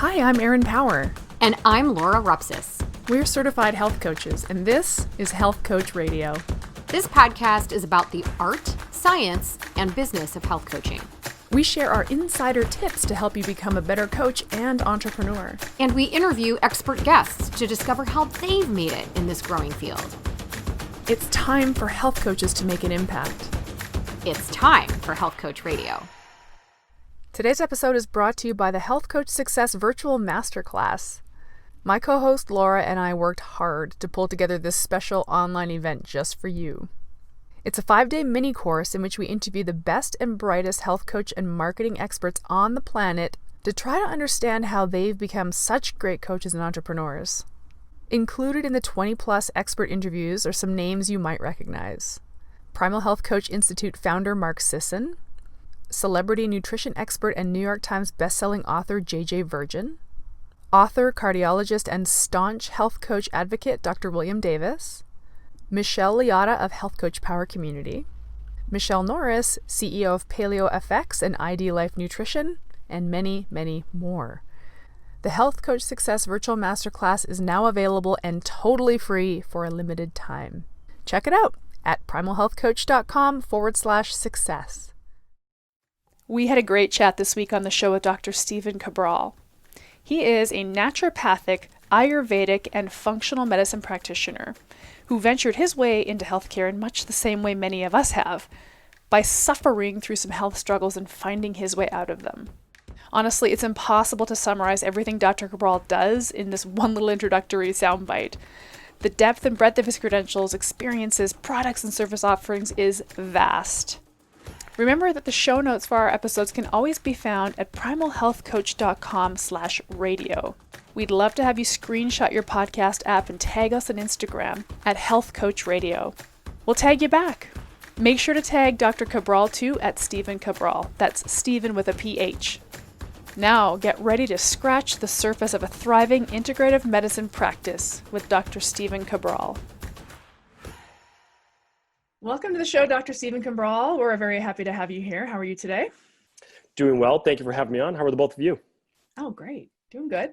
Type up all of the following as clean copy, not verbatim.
Hi, I'm Erin Power. And I'm Laura Rupsis. We're certified health coaches, and this is Health Coach Radio. This podcast is about the art, science, and business of health coaching. We share our insider tips to help you become a better coach and entrepreneur. And we interview expert guests to discover how they've made it in this growing field. It's time for health coaches to make an impact. It's time for Health Coach Radio. Today's episode is brought to you by the Health Coach Success Virtual Masterclass. My co-host Laura and I worked hard to pull together this special online event just for you. It's a 5-day mini course in which we interview the best and brightest health coach and marketing experts on the planet to try to understand how they've become such great coaches and entrepreneurs. Included in the 20-plus expert interviews are some names you might recognize. Primal Health Coach Institute founder Mark Sisson, celebrity nutrition expert and New York Times bestselling author J.J. Virgin, author, cardiologist, and staunch health coach advocate Dr. William Davis, Michelle Liotta of Health Coach Power Community, Michelle Norris, CEO of Paleo FX and ID Life Nutrition, and many, many more. The Health Coach Success Virtual Masterclass is now available and totally free for a limited time. Check it out at primalhealthcoach.com/success. We had a great chat this week on the show with Dr. Steven Cabral. He is a naturopathic, Ayurvedic, and functional medicine practitioner who ventured his way into healthcare in much the same way many of us have, by suffering through some health struggles and finding his way out of them. Honestly, it's impossible to summarize everything Dr. Cabral does in this one little introductory soundbite. The depth and breadth of his credentials, experiences, products, and service offerings is vast. Remember that the show notes for our episodes can always be found at primalhealthcoach.com/radio. We'd love to have you screenshot your podcast app and tag us on Instagram at Health Coach Radio. We'll tag you back. Make sure to tag Dr. Cabral too at Steven Cabral. That's Steven with a PH. Now get ready to scratch the surface of a thriving integrative medicine practice with Dr. Steven Cabral. Welcome to the show, Dr. Steven Cabral. We're very happy to have you here. How are you today? Doing well. Thank you for having me on. How are the both of you? Oh, great. Doing good.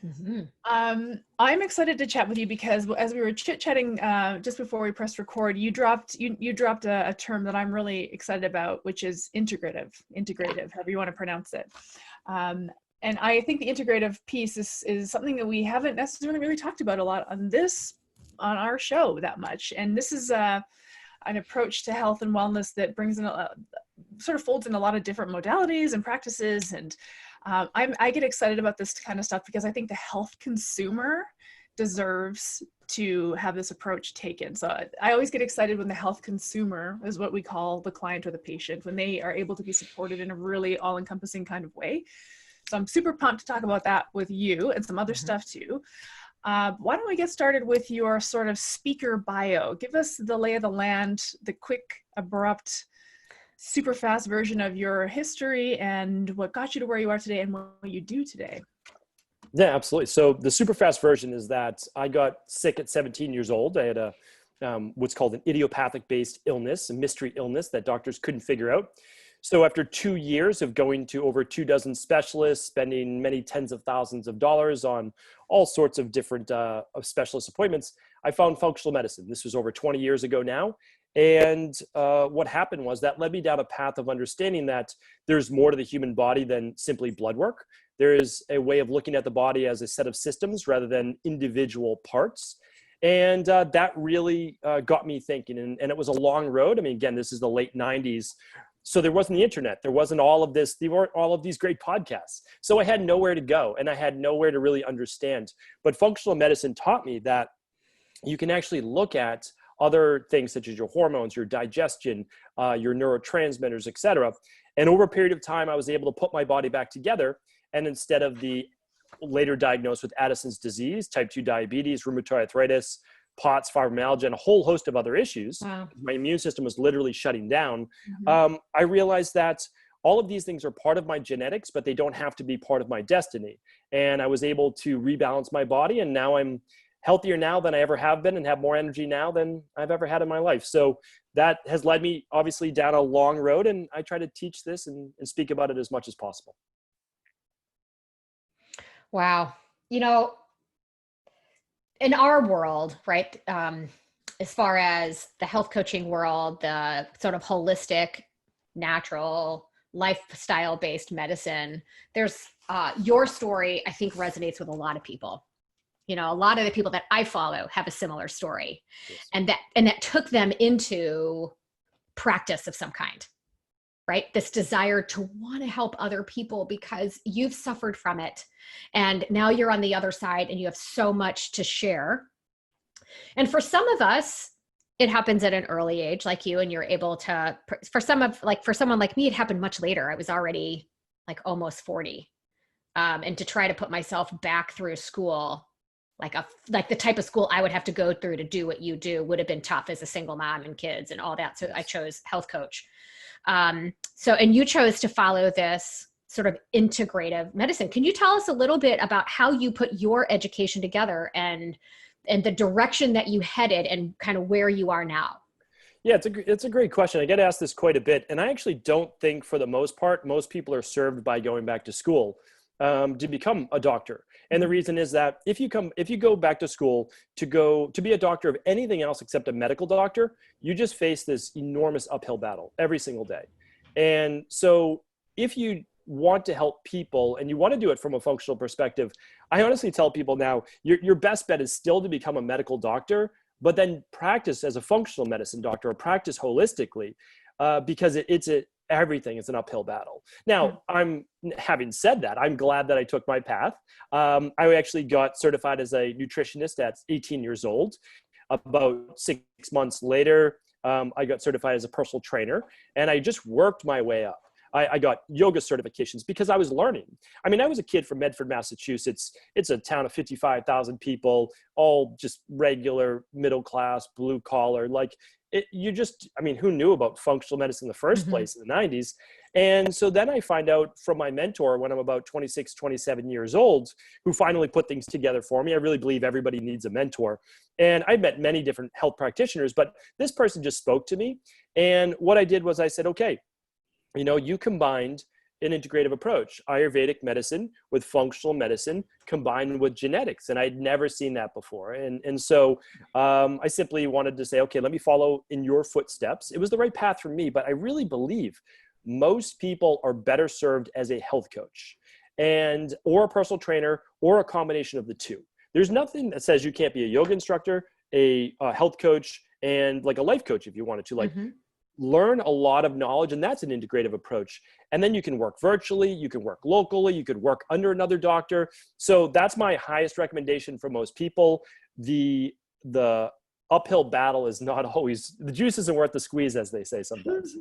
Mm-hmm. I'm excited to chat with you because as we were chit-chatting just before we pressed record, you dropped a term that I'm really excited about, which is integrative, however you want to pronounce it. And I think the integrative piece is something that we haven't necessarily really talked about a lot on our show that much. And this is an approach to health and wellness that brings in sort of folds in a lot of different modalities and practices. And I get excited about this kind of stuff because I think the health consumer deserves to have this approach taken. So I always get excited when the health consumer is what we call the client or the patient, when they are able to be supported in a really all-encompassing kind of way. So I'm super pumped to talk about that with you and some other stuff too. Why don't we get started with your sort of speaker bio? Give us the lay of the land, the quick, abrupt, super fast version of your history and what got you to where you are today and what you do today. Yeah, absolutely. So the super fast version is that I got sick at 17 years old. I had what's called an idiopathic-based illness, a mystery illness that doctors couldn't figure out. So after 2 years of going to over 24 specialists, spending many tens of thousands of dollars on all sorts of different specialist appointments, I found functional medicine. This was over 20 years ago now. And what happened was that led me down a path of understanding that there's more to the human body than simply blood work. There is a way of looking at the body as a set of systems rather than individual parts. And that really got me thinking. And it was a long road. I mean, again, this is the late 90s. So there wasn't the internet. There wasn't all of this. There weren't all of these great podcasts. So I had nowhere to go and I had nowhere to really understand. But functional medicine taught me that you can actually look at other things such as your hormones, your digestion, your neurotransmitters, et cetera. And over a period of time, I was able to put my body back together. And instead of the later diagnosed with Addison's disease, type 2 diabetes, rheumatoid arthritis, POTS, fibromyalgia, and a whole host of other issues. Wow. My immune system was literally shutting down. Mm-hmm. I realized that all of these things are part of my genetics, but they don't have to be part of my destiny. And I was able to rebalance my body. And now I'm healthier now than I ever have been and have more energy now than I've ever had in my life. So that has led me obviously down a long road. And I try to teach this and speak about it as much as possible. Wow. You know, in our world, right, as far as the health coaching world, the sort of holistic, natural, lifestyle-based medicine, there's your story, I think, resonates with a lot of people. You know, a lot of the people that I follow have a similar story, Yes. and that took them into practice of some kind, right? This desire to want to help other people because you've suffered from it. And now you're on the other side and you have so much to share. And for some of us, it happens at an early age like you, and you're able to, for someone like me, it happened much later. I was already like almost 40. And to try to put myself back through school, like the type of school I would have to go through to do what you do would have been tough as a single mom and kids and all that. So I chose health coach. And you chose to follow this sort of integrative medicine. Can you tell us a little bit about how you put your education together and the direction that you headed and kind of where you are now? Yeah, it's a great question. I get asked this quite a bit. And I actually don't think for the most part, most people are served by going back to school to become a doctor. And the reason is that if you go back to school to be a doctor of anything else except a medical doctor, you just face this enormous uphill battle every single day. And so if you want to help people and you want to do it from a functional perspective, I honestly tell people now, your best bet is still to become a medical doctor, but then practice as a functional medicine doctor or practice holistically, because it's everything is an uphill battle. Now, having said that, I'm glad that I took my path. I actually got certified as a nutritionist at 18 years old. About 6 months later, I got certified as a personal trainer, and I just worked my way up. I got yoga certifications because I was learning. I mean, I was a kid from Medford, Massachusetts. It's a town of 55,000 people, all just regular, middle class, blue collar. Like who knew about functional medicine in the first place in the 90s? And so then I find out from my mentor when I'm about 26, 27 years old, who finally put things together for me. I really believe everybody needs a mentor. And I met many different health practitioners, but this person just spoke to me. And what I did was I said, okay, you combined an integrative approach, Ayurvedic medicine with functional medicine combined with genetics. And I'd never seen that before. And so I simply wanted to say, okay, let me follow in your footsteps. It was the right path for me, but I really believe most people are better served as a health coach or a personal trainer or a combination of the two. There's nothing that says you can't be a yoga instructor, a health coach, and like a life coach if you wanted to. Learn a lot of knowledge, and that's an integrative approach. And then you can work virtually, you can work locally, you could work under another doctor. So that's my highest recommendation for most people. The uphill battle is not always, the juice isn't worth the squeeze, as they say sometimes.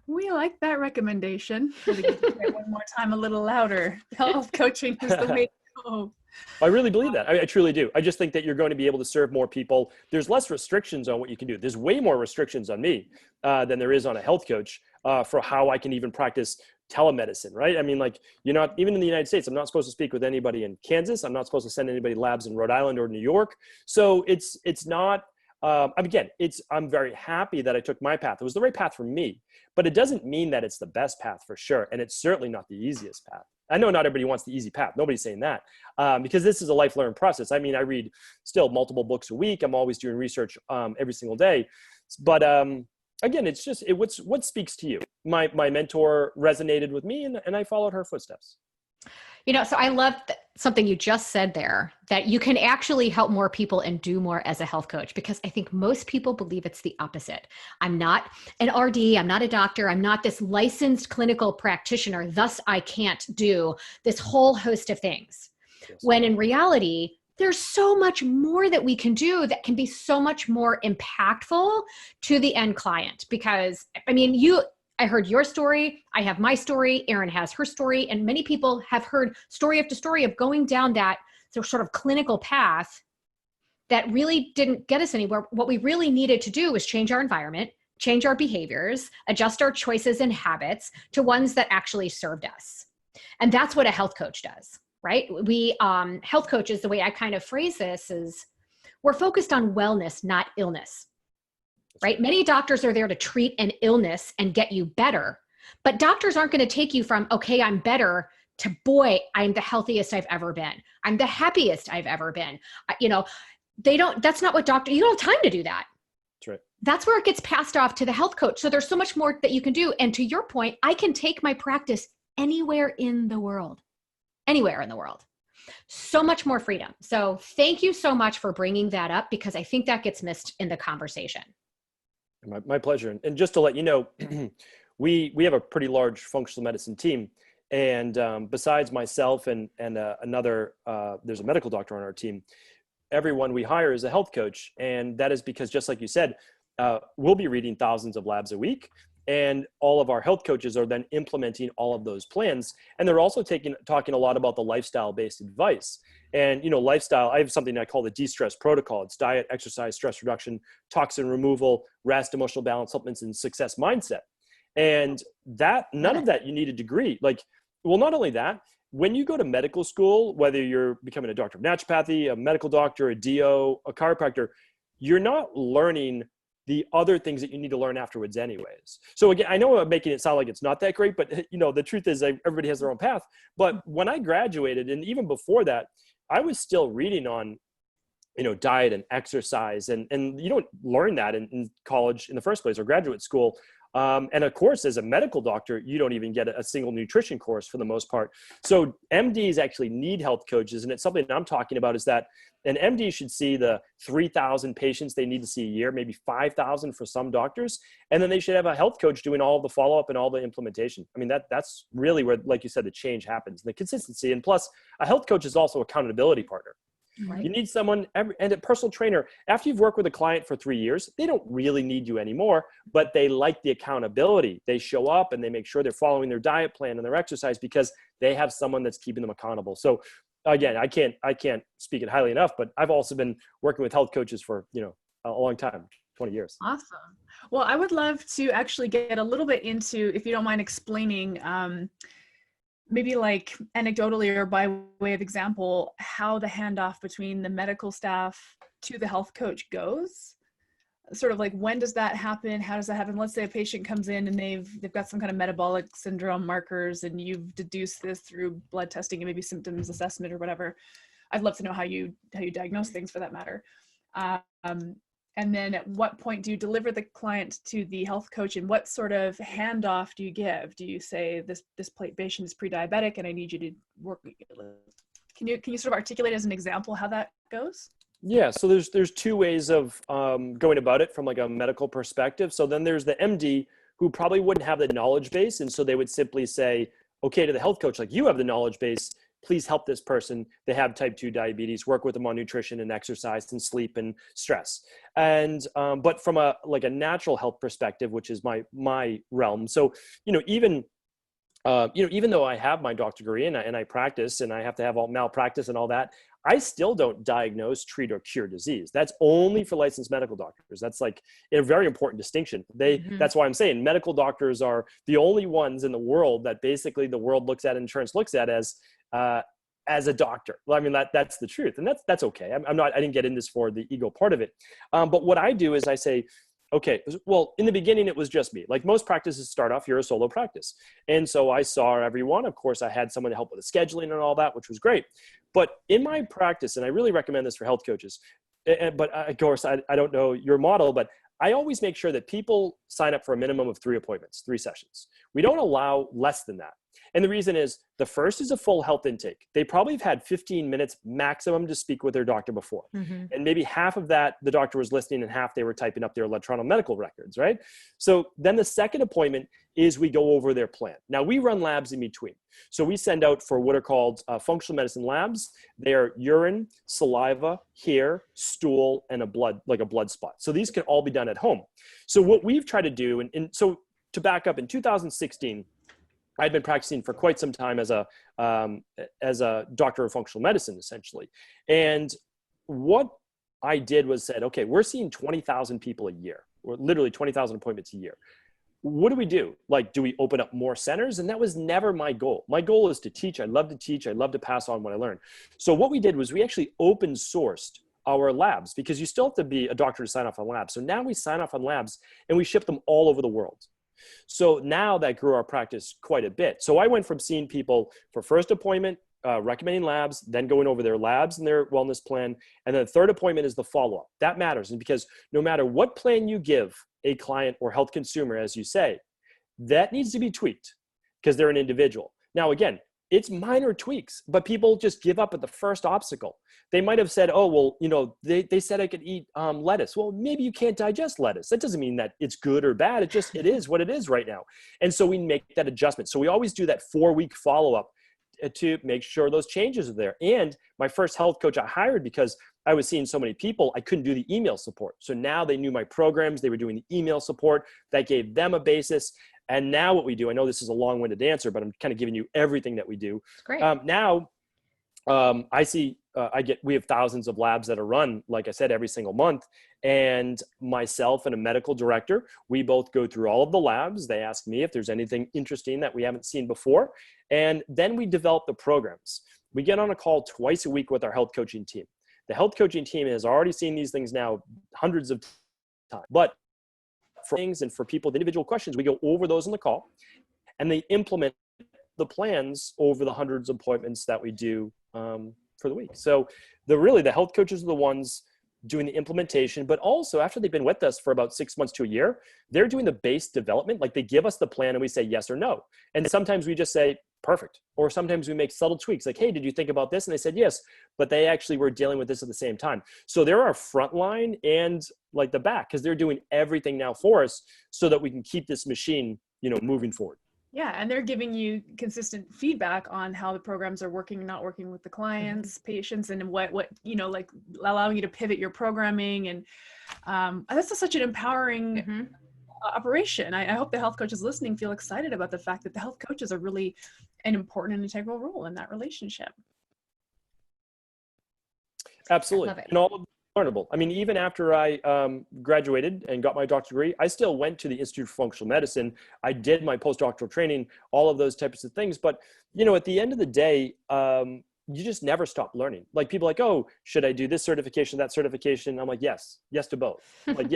We like that recommendation. Really get to say it one more time, a little louder. Health coaching is the way to go. I really believe that. I truly do. I just think that you're going to be able to serve more people. There's less restrictions on what you can do. There's way more restrictions on me than there is on a health coach for how I can even practice telemedicine, right? I mean, like, you're not, even in the United States, I'm not supposed to speak with anybody in Kansas. I'm not supposed to send anybody labs in Rhode Island or New York. So it's not, again, I'm very happy that I took my path. It was the right path for me, but it doesn't mean that it's the best path for sure. And it's certainly not the easiest path. I know not everybody wants the easy path. Nobody's saying that because this is a life learning process. I mean, I read still multiple books a week. I'm always doing research every single day. But again, it's just what speaks to you. My mentor resonated with me and I followed her footsteps. So I love something you just said there, that you can actually help more people and do more as a health coach, because I think most people believe it's the opposite. I'm not an RD, I'm not a doctor, I'm not this licensed clinical practitioner, thus I can't do this whole host of things. Yes. When in reality, there's so much more that we can do that can be so much more impactful to the end client. Because, I mean, I heard your story, I have my story, Erin has her story, and many people have heard story after story of going down that sort of clinical path that really didn't get us anywhere. What we really needed to do was change our environment, change our behaviors, adjust our choices and habits to ones that actually served us. And that's what a health coach does, right? We, health coaches, the way I kind of phrase this is, we're focused on wellness, not illness. Right? Many doctors are there to treat an illness and get you better, but doctors aren't going to take you from, okay, I'm better, to, boy, I'm the healthiest I've ever been. I'm the happiest I've ever been. That's not what you don't have time to do that. That's right. That's where it gets passed off to the health coach. So there's so much more that you can do. And to your point, I can take my practice anywhere in the world. So much more freedom. So thank you so much for bringing that up, because I think that gets missed in the conversation. My pleasure. And just to let you know, we have a pretty large functional medicine team. And besides myself and another, there's a medical doctor on our team, everyone we hire is a health coach. And that is because, just like you said, we'll be reading thousands of labs a week. And all of our health coaches are then implementing all of those plans. And they're also talking a lot about the lifestyle-based advice. And, lifestyle, I have something I call the de-stress protocol. It's diet, exercise, stress reduction, toxin removal, rest, emotional balance, supplements, and success mindset. And none of that you need a degree. Not only that, when you go to medical school, whether you're becoming a doctor of naturopathy, a medical doctor, a DO, a chiropractor, you're not learning the other things that you need to learn afterwards anyways. So again, I know I'm making it sound like it's not that great, but the truth is everybody has their own path. But when I graduated, and even before that, I was still reading on, diet and exercise. And you don't learn that in college in the first place or graduate school. And of course, as a medical doctor, you don't even get a single nutrition course for the most part. So MDs actually need health coaches. And it's something that I'm talking about, is that an MD should see the 3,000 patients they need to see a year, maybe 5,000 for some doctors. And then they should have a health coach doing all the follow-up and all the implementation. I mean, that's really where, like you said, the change happens, the consistency. And plus, a health coach is also an accountability partner. Right. You need someone, and a personal trainer, after you've worked with a client for 3 years, they don't really need you anymore, but they like the accountability. They show up and they make sure they're following their diet plan and their exercise because they have someone that's keeping them accountable. So again, I can't speak it highly enough, but I've also been working with health coaches for, a long time, 20 years. Awesome. Well, I would love to actually get a little bit into, if you don't mind explaining, maybe like anecdotally or by way of example, how the handoff between the medical staff to the health coach goes. Sort of like, when does that happen? How does that happen? Let's say a patient comes in and they've got some kind of metabolic syndrome markers, and you've deduced this through blood testing and maybe symptoms assessment or whatever. I'd love to know how you diagnose things, for that matter. And then at what point do you deliver the client to the health coach, and what sort of handoff do you give? Do you say this patient is pre-diabetic and I need you to work? Can you sort of articulate as an example how that goes? Yeah, so there's two ways of going about it from like a medical perspective. So then there's the MD who probably wouldn't have the knowledge base, and so they would simply say, okay, to the health coach, like, you have the knowledge base, please help this person. They have type 2 diabetes, work with them on nutrition and exercise and sleep and stress. And, but from a natural health perspective, which is my realm. So, even though I have my doctorate degree and I practice and I have to have all malpractice and all that, I still don't diagnose, treat, or cure disease. That's only for licensed medical doctors. That's like a very important distinction. That's why I'm saying medical doctors are the only ones in the world that basically the world looks at, insurance looks at as a doctor. Well, I mean, that's the truth. And that's okay. I didn't get in this for the ego part of it. But what I do is I say, okay, well, in the beginning, it was just me. Like most practices start off, you're a solo practice. And so I saw everyone. Of course, I had someone to help with the scheduling and all that, which was great. But in my practice, and I really recommend this for health coaches, but of course, I don't know your model, but I always make sure that people sign up for a minimum of 3 appointments, 3 sessions. We don't allow less than that. And the reason is, the first is a full health intake. They probably have had 15 minutes maximum to speak with their doctor before. Mm-hmm. And maybe half of that, the doctor was listening, and half they were typing up their electronic medical records, right? So then the second appointment is we go over their plan. Now, we run labs in between. So we send out for what are called functional medicine labs. They are urine, saliva, hair, stool, and a blood spot. So these can all be done at home. So what we've tried to do, and so to back up, in 2016, I'd been practicing for quite some time as a doctor of functional medicine, essentially. And what I did was said, okay, we're seeing 20,000 people a year, or literally 20,000 appointments a year. What do we do? Like, do we open up more centers? And that was never my goal. My goal is to teach. I love to teach. I love to pass on what I learned. So what we did was we actually open sourced our labs, because you still have to be a doctor to sign off on labs. So now we sign off on labs and we ship them all over the world. So now that grew our practice quite a bit. So I went from seeing people for first appointment, recommending labs, then going over their labs and their wellness plan. And then the third appointment is the follow-up. That matters. And because no matter what plan you give a client or health consumer, as you say, that needs to be tweaked because they're an individual. Now, again, it's minor tweaks, but people just give up at the first obstacle. They might have said, oh, well, you know, they said I could eat lettuce. Well, maybe you can't digest lettuce. That doesn't mean that it's good or bad. It is what it is right now. And so we make that adjustment. So we always do that 4-week follow-up to make sure those changes are there. And my first health coach I hired, because I was seeing so many people, I couldn't do the email support. So now they knew my programs, they were doing the email support. That gave them a basis. And now what we do, I know this is a long-winded answer, but I'm kind of giving you everything that we do. Great. We have thousands of labs that are run, like I said, every single month. And myself and a medical director, we both go through all of the labs. They ask me if there's anything interesting that we haven't seen before. And then we develop the programs. We get on a call twice a week with our health coaching team. The health coaching team has already seen these things now hundreds of times. But for things and for people with individual questions, we go over those on the call, and they implement the plans over the hundreds of appointments that we do for the week. So the health coaches are the ones doing the implementation, but also after they've been with us for about 6 months to a year, they're doing the base development. Like they give us the plan and we say yes or no. And sometimes we just say, perfect. Or sometimes we make subtle tweaks like, hey, did you think about this? And they said, yes, but they actually were dealing with this at the same time. So they're our front line and like the back, because they're doing everything now for us so that we can keep this machine, moving forward. Yeah, and they're giving you consistent feedback on how the programs are working and not working with the clients, patients, and what like allowing you to pivot your programming. And that's just such an empowering operation. I hope the health coaches listening feel excited about the fact that the health coaches are really an important and integral role in that relationship. Absolutely. And all of them learnable. I mean, even after I graduated and got my doctorate degree, I still went to the Institute for Functional Medicine. I did my postdoctoral training, all of those types of things. But, at the end of the day, you just never stop learning. Like people are like, oh, should I do this certification, that certification? I'm like, yes to both. Like,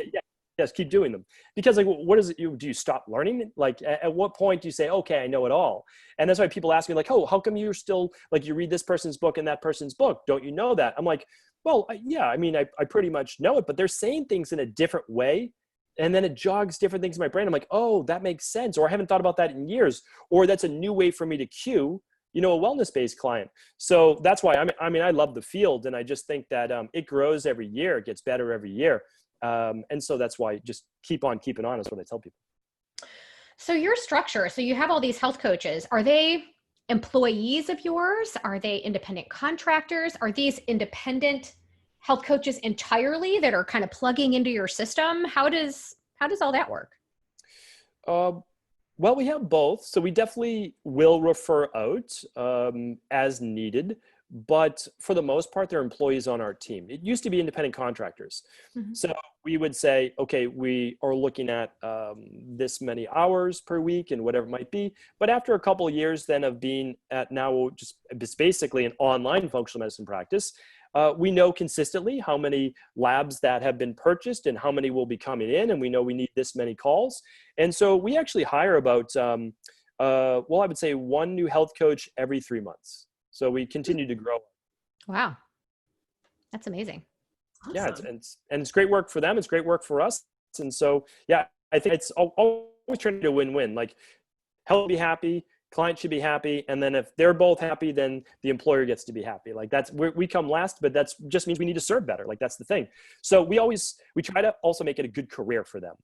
yes, keep doing them. Because like, what is it? Do you stop learning? Like at what point do you say, okay, I know it all? And that's why people ask me like, oh, how come you're still like, you read this person's book and that person's book? Don't you know that? I'm like, well, yeah, I mean, I pretty much know it, but they're saying things in a different way. And then it jogs different things in my brain. I'm like, oh, that makes sense. Or I haven't thought about that in years. Or that's a new way for me to cue, a wellness-based client. So that's why, I love the field. And I just think that it grows every year. It gets better every year. And so that's why just keep on keeping on is what I tell people. So your structure, so you have all these health coaches. Are they employees of yours? Are they independent contractors? Are these independent health coaches entirely that are kind of plugging into your system? How does all that work? Well, we have both. So we definitely will refer out as needed. But for the most part, they're employees on our team. It used to be independent contractors. So we would say, okay, we are looking at this many hours per week and whatever it might be. But after a couple of years then of being at now just basically an online functional medicine practice, we know consistently how many labs that have been purchased and how many will be coming in. And we know we need this many calls. And so we actually hire about, I would say one new health coach every 3 months. So we continue to grow. Wow. That's amazing. Awesome. Yeah. It's great work for them. It's great work for us. And so, yeah, I think it's always trying to win-win. Like health be happy, client should be happy. And then if they're both happy, then the employer gets to be happy. Like that's where we come last, but that's just means we need to serve better. Like that's the thing. So we try to also make it a good career for them.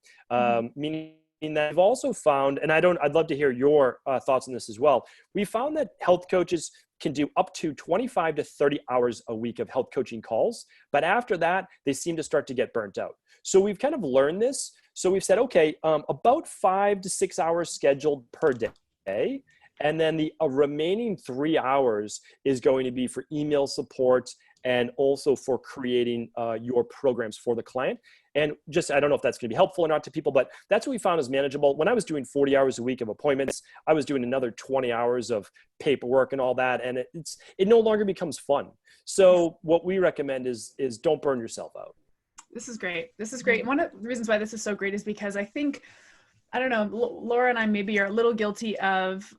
Meaning that we've also found, and I'd love to hear your thoughts on this as well. We found that health coaches can do up to 25 to 30 hours a week of health coaching calls. But after that, they seem to start to get burnt out. So we've kind of learned this. So we've said, okay, about 5 to 6 hours scheduled per day. And then the remaining 3 hours is going to be for email support and also for creating your programs for the client. And just, I don't know if that's going to be helpful or not to people, but that's what we found is manageable. When I was doing 40 hours a week of appointments, I was doing another 20 hours of paperwork and all that. And it no longer becomes fun. So what we recommend is don't burn yourself out. This is great. This is great. One of the reasons why this is so great is because I think I don't know, Laura and I maybe are a little guilty of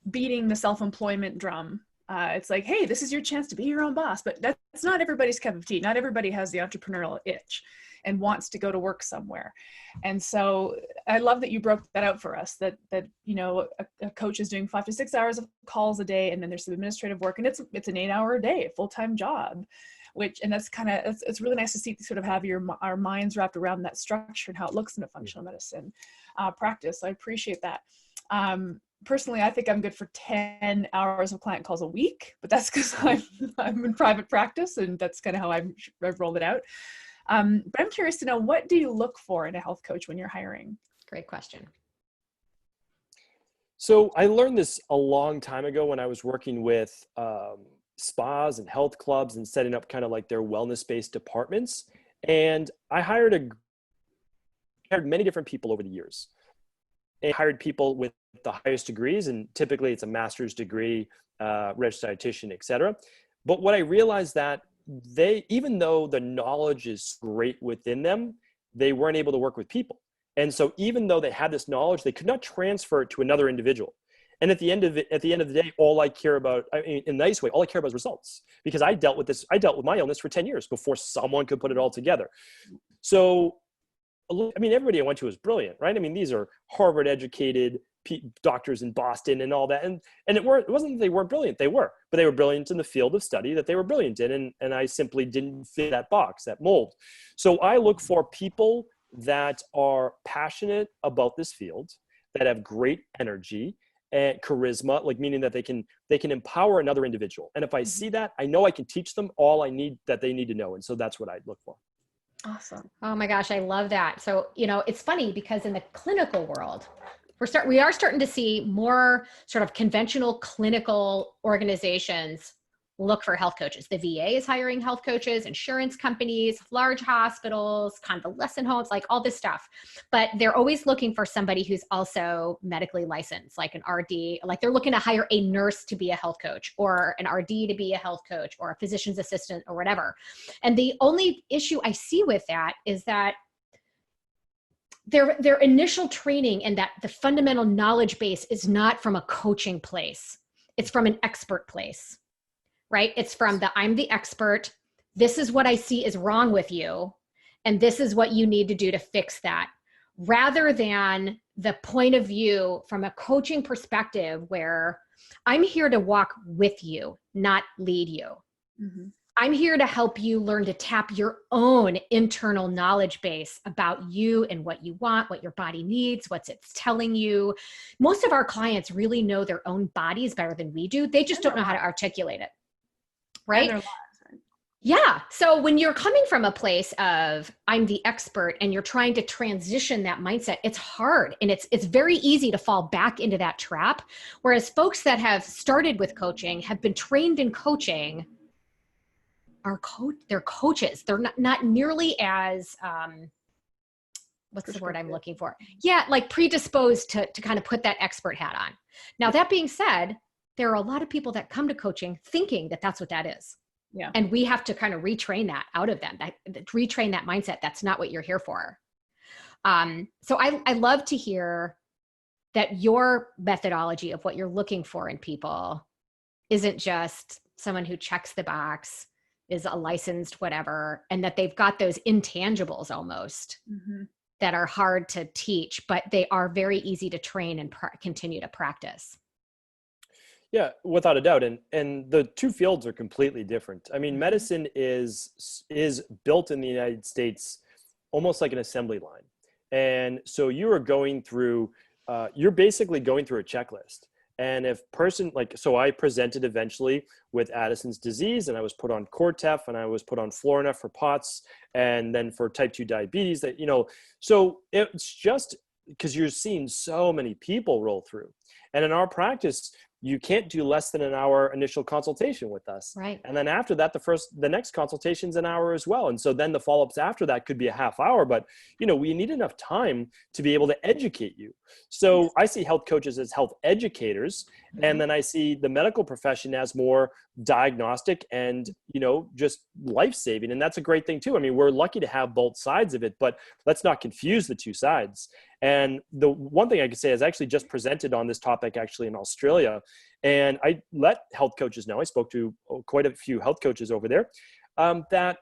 beating the self-employment drum. It's like, hey, this is your chance to be your own boss, but that's not everybody's cup of tea. Not everybody has the entrepreneurial itch and wants to go to work somewhere. And so I love that you broke that out for us, that you know, a coach is doing 5 to 6 hours of calls a day, and then there's some administrative work, and it's an 8-hour a day, a full-time job. And that's kind of, it's really nice to see, sort of have our minds wrapped around that structure and how it looks in a functional medicine practice. So I appreciate that. Personally, I think I'm good for 10 hours of client calls a week, but that's because I'm in private practice, and that's kind of how I've rolled it out. But I'm curious to know, what do you look for in a health coach when you're hiring? Great question. So I learned this a long time ago when I was working with spas and health clubs and setting up kind of like their wellness-based departments. And I hired many different people over the years. And hired people with the highest degrees, and typically it's a master's degree, registered dietitian, et cetera. But what I realized that even though the knowledge is great within them, they weren't able to work with people. And so even though they had this knowledge, they could not transfer it to another individual. And at the end of the day, all I care about, I mean, in a nice way, all I care about is results, because I dealt with my illness for 10 years before someone could put it all together. So, I mean, everybody I went to was brilliant, right? I mean, these are Harvard educated doctors in Boston and all that. And it wasn't that they weren't brilliant. They were, but they were brilliant in the field of study that they were brilliant in. And I simply didn't fit that box, that mold. So I look for people that are passionate about this field, that have great energy and charisma, like meaning that they can empower another individual. And if I see that, I know I can teach them all they need to know. And so that's what I look for. Awesome. Oh my gosh, I love that. So, you know, it's funny because in the clinical world, we are starting to see more sort of conventional clinical organizations look for health coaches. The VA is hiring health coaches, insurance companies, large hospitals, convalescent homes, like all this stuff. But they're always looking for somebody who's also medically licensed, like an RD, like they're looking to hire a nurse to be a health coach, or an RD to be a health coach, or a physician's assistant, or whatever. And the only issue I see with that is that their initial training and that the fundamental knowledge base is not from a coaching place. It's from an expert place, right? It's from I'm the expert. This is what I see is wrong with you. And this is what you need to do to fix that. Rather than the point of view from a coaching perspective where I'm here to walk with you, not lead you. Mm-hmm. I'm here to help you learn to tap your own internal knowledge base about you and what you want, what your body needs, what it's telling you. Most of our clients really know their own bodies better than we do. They just don't know how to articulate it. Right? Yeah. So when you're coming from a place of I'm the expert and you're trying to transition that mindset, it's hard. And it's very easy to fall back into that trap. Whereas folks that have started with coaching, have been trained in coaching, they're coaches. They're not nearly as, what's the word I'm looking for? Yeah. Like predisposed to kind of put that expert hat on. Now, that being said, there are a lot of people that come to coaching thinking that that's what that is. Yeah. And we have to kind of retrain that out of them, retrain that mindset. That's not what you're here for. So I love to hear that your methodology of what you're looking for in people isn't just someone who checks the box, is a licensed whatever, and that they've got those intangibles almost that are hard to teach, but they are very easy to train and continue to practice. Yeah, without a doubt. And the two fields are completely different. I mean, medicine is built in the United States almost like an assembly line. And so you're basically going through a checklist. And so I presented eventually with Addison's disease, and I was put on Cortef, and I was put on Florina for POTS, and then for type 2 diabetes, so it's just because you're seeing so many people roll through. And in our practice, you can't do less than an hour initial consultation with us. Right. And then after that, the next consultation's an hour as well. And so then the follow-ups after that could be a half hour, but we need enough time to be able to educate you. So I see health coaches as health educators, And then I see the medical profession as more diagnostic and, just life-saving. And that's a great thing too. I mean, we're lucky to have both sides of it, but let's not confuse the two sides. And the one thing I could say is I actually just presented on this topic actually in Australia. And I let health coaches know, I spoke to quite a few health coaches over there, that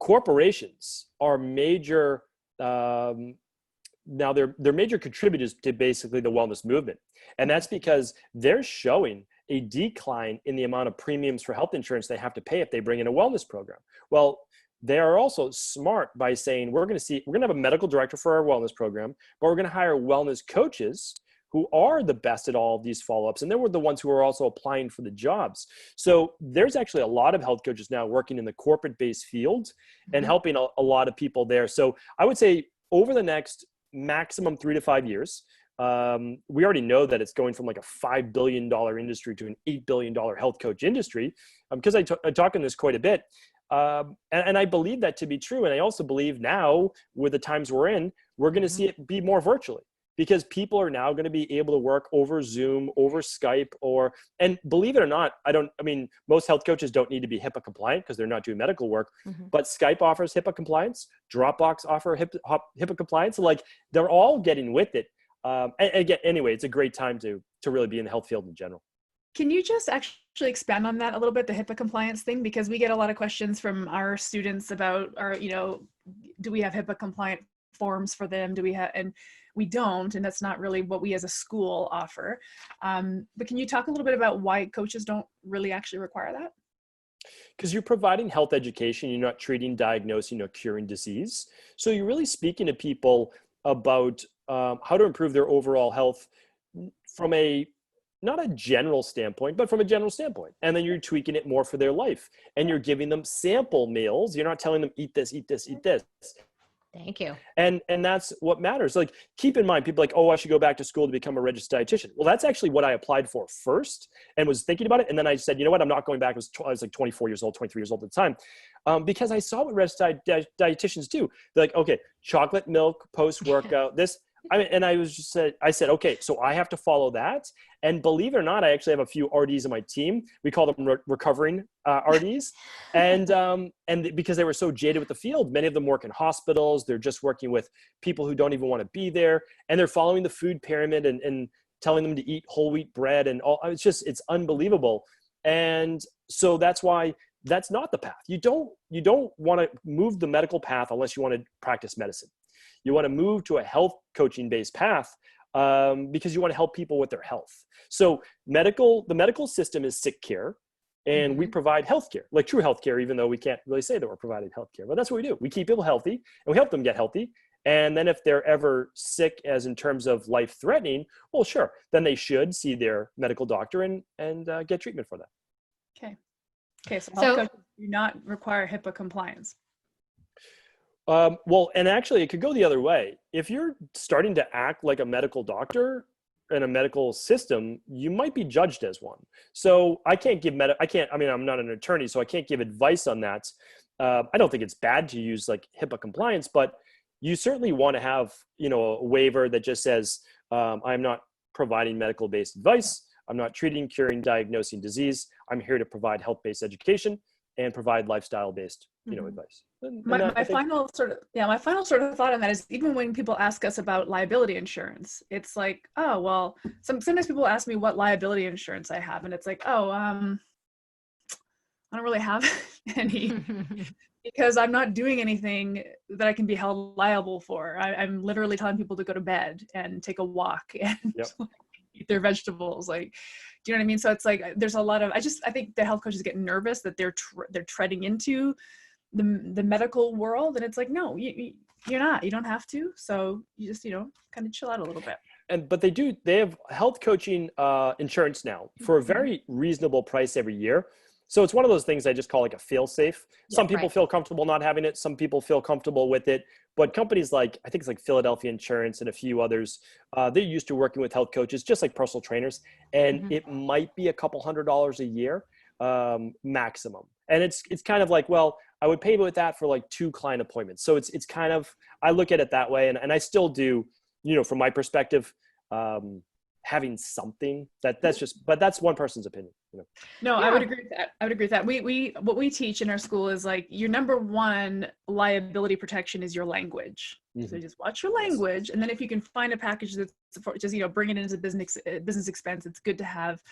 corporations are major, now they're major contributors to basically the wellness movement. And that's because they're showing a decline in the amount of premiums for health insurance they have to pay if they bring in a wellness program. Well, they are also smart by saying, we're going to have a medical director for our wellness program, but we're going to hire wellness coaches who are the best at all of these follow-ups. And they were the ones who are also applying for the jobs. So there's actually a lot of health coaches now working in the corporate-based field and helping a lot of people there. So I would say over the next maximum 3 to 5 years, we already know that it's going from like a $5 billion industry to an $8 billion health coach industry, because I talk on this quite a bit. And I believe that to be true. And I also believe now, with the times we're in, we're going to see it be more virtually, because people are now going to be able to work over Zoom, over Skype, and believe it or not, most health coaches don't need to be HIPAA compliant because they're not doing medical work, but Skype offers HIPAA compliance, Dropbox offer HIPAA compliance. So like they're all getting with it. And again, anyway, it's a great time to really be in the health field in general. Can you just actually expand on that a little bit, the HIPAA compliance thing? Because we get a lot of questions from our students about, do we have HIPAA compliant forms for them? And we don't, and that's not really what we as a school offer. But can you talk a little bit about why coaches don't really actually require that? Because you're providing health education, you're not treating, diagnosing, or curing disease. So you're really speaking to people about how to improve their overall health from not a general standpoint, but from a general standpoint. And then you're tweaking it more for their life. And you're giving them sample meals. You're not telling them, eat this, eat this, eat this. Thank you. And that's what matters. Like, keep in mind, people like, oh, I should go back to school to become a registered dietitian. Well, that's actually what I applied for first and was thinking about it. And then I said, you know what, I'm not going back. I was like 24 years old, 23 years old at the time. Because I saw what registered dietitians do. They're like, okay, chocolate milk, post-workout, this. I said, okay, so I have to follow that. And believe it or not, I actually have a few RDs on my team. We call them recovering RDs. And because they were so jaded with the field, many of them work in hospitals. They're just working with people who don't even want to be there. And they're following the food pyramid and telling them to eat whole wheat bread and all. It's unbelievable. And so that's why that's not the path. You don't want to move the medical path unless you want to practice medicine. You want to move to a health coaching based path because you want to help people with their health. So the medical system is sick care, and we provide healthcare, like true healthcare, even though we can't really say that we're providing healthcare, but that's what we do. We keep people healthy and we help them get healthy. And then if they're ever sick as in terms of life threatening, well, sure, then they should see their medical doctor and get treatment for that. Okay. So health coaches do not require HIPAA compliance. Well, and actually it could go the other way. If you're starting to act like a medical doctor in a medical system, you might be judged as one. So I can't give I'm not an attorney, so I can't give advice on that. I don't think it's bad to use like HIPAA compliance, but you certainly want to have, a waiver that just says, I'm not providing medical based advice. I'm not treating, curing, diagnosing disease. I'm here to provide health-based education and provide lifestyle-based, advice. My final sort of thought on that is, even when people ask us about liability insurance, it's like, oh, well, sometimes people ask me what liability insurance I have. And it's like, oh, I don't really have any because I'm not doing anything that I can be held liable for. I'm literally telling people to go to bed and take a walk and eat their vegetables. Like, do you know what I mean? So it's like, there's a lot of, I think the health coaches get nervous that they're treading into the medical world. And it's like, no, you're not, you don't have to. So you just, kind of chill out a little bit. But they have health coaching insurance now for a very reasonable price every year. So it's one of those things I just call like a fail safe. Some people feel comfortable not having it. Some people feel comfortable with it. But companies like, I think it's like Philadelphia Insurance and a few others, they're used to working with health coaches, just like personal trainers. And it might be a couple $100s a year maximum. And it's kind of like, well, I would pay with that for like 2 client appointments. So it's kind of, I look at it that way. And I still do, from my perspective, having something that's just, but that's one person's opinion, you know? No, Yeah. I would agree with that. I would agree with that. What we teach in our school is like your number one liability protection is your language. So just watch your language, and then if you can find a package that's for, just, you know, bring it into business expense, it's good to have.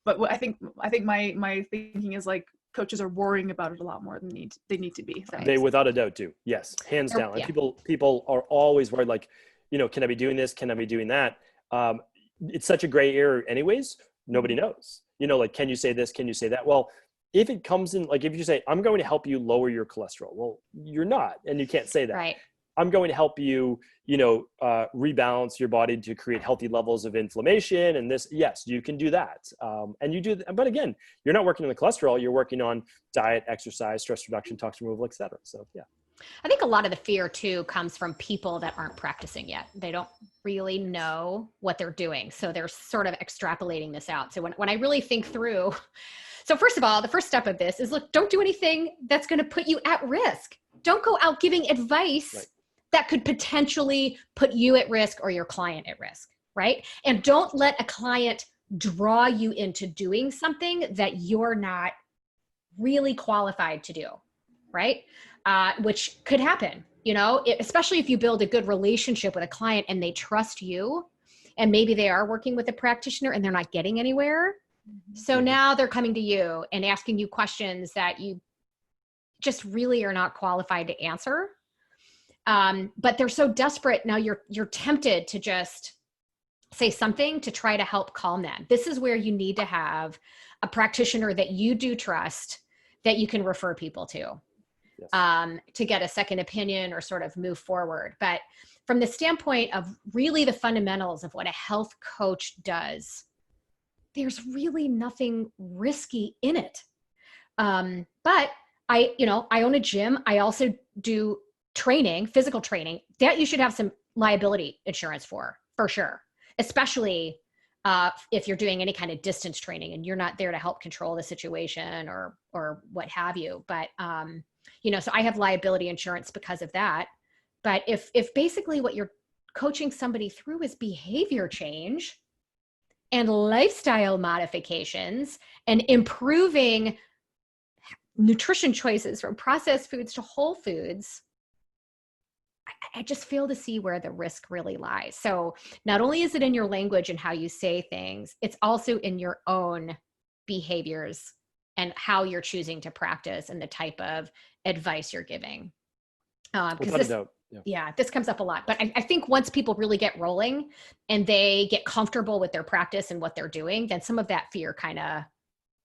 But what I think my thinking is like coaches are worrying about it a lot more than they need to be. They without a doubt do. Yes, hands down. And people are always worried, like, you know, can I be doing this? Can I be doing that? It's such a gray area anyways. Nobody knows, you know, like, can you say this? Can you say that? Well, if it comes in, like, if you say, I'm going to help you lower your cholesterol, well, you're not, and you can't say that. Right. I'm going to help you, you know, rebalance your body to create healthy levels of inflammation. And this, yes, you can do that. And you do, but again, you're not working on the cholesterol, you're working on diet, exercise, stress reduction, toxin removal, et cetera. So yeah. I think a lot of the fear too comes from people that aren't practicing yet. They don't really know what they're doing. So they're sort of extrapolating this out. So when I really think through, so first of all, the first step of this is, look, don't do anything that's going to put you at risk. Don't go out giving advice that could potentially put you at risk or your client at risk, right? And don't let a client draw you into doing something that you're not really qualified to do, right? Which could happen, you know, especially if you build a good relationship with a client and they trust you, and maybe they are working with a practitioner and they're not getting anywhere. So now they're coming to you and asking you questions that you just really are not qualified to answer. But they're so desperate now, you're tempted to just say something to try to help calm them. This is where you need to have a practitioner that you do trust, that you can refer people to. To get a second opinion or sort of move forward. But from the standpoint of really the fundamentals of what a health coach does, there's really nothing risky in it. But I own a gym. I also do training, physical training, that you should have some liability insurance for sure. Especially if you're doing any kind of distance training and you're not there to help control the situation or what have you. But so I have liability insurance because of that. But if basically what you're coaching somebody through is behavior change and lifestyle modifications and improving nutrition choices from processed foods to whole foods, I just fail to see where the risk really lies. So not only is it in your language and how you say things, it's also in your own behaviors and how you're choosing to practice and the type of advice you're giving. This comes up a lot. But I think once people really get rolling and they get comfortable with their practice and what they're doing, then some of that fear kind of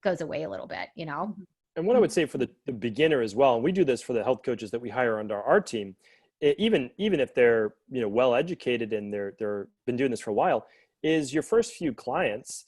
goes away a little bit, you know? And what I would say for the beginner as well, and we do this for the health coaches that we hire under our team, even if they're well educated and they're been doing this for a while, is your first few clients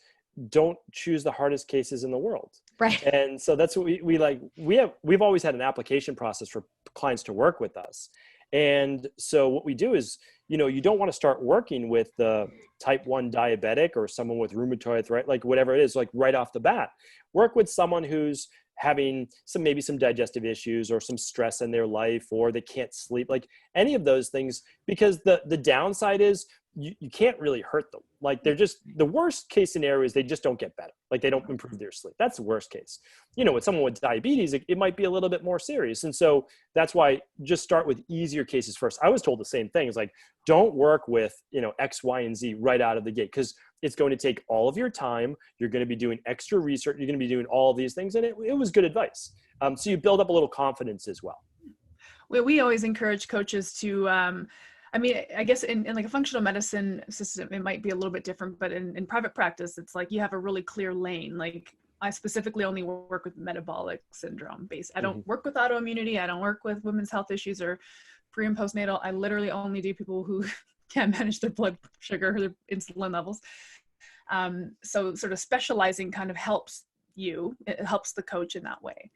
don't choose the hardest cases in the world. Right. And so that's what we've always had an application process for clients to work with us. And so what we do is, you don't want to start working with the type 1 diabetic or someone with rheumatoid arthritis, like whatever it is, like right off the bat. Work with someone who's having maybe some digestive issues or some stress in their life, or they can't sleep, like any of those things, because the downside is you can't really hurt them. Like they're just, the worst case scenario is they just don't get better. Like they don't improve their sleep. That's the worst case. With someone with diabetes, it might be a little bit more serious. And so that's why just start with easier cases first. I was told the same thing. It's like, don't work with, X, Y, and Z right out of the gate, because it's going to take all of your time. You're going to be doing extra research. You're going to be doing all of these things. And it was good advice. So you build up a little confidence as well. We always encourage coaches to, I guess in like a functional medicine system, it might be a little bit different, but in private practice, it's like you have a really clear lane. Like I specifically only work with metabolic syndrome based. I don't work with autoimmunity. I don't work with women's health issues or pre and postnatal. I literally only do people who can't manage their blood sugar or their insulin levels. So sort of specializing kind of helps you. It helps the coach in that way.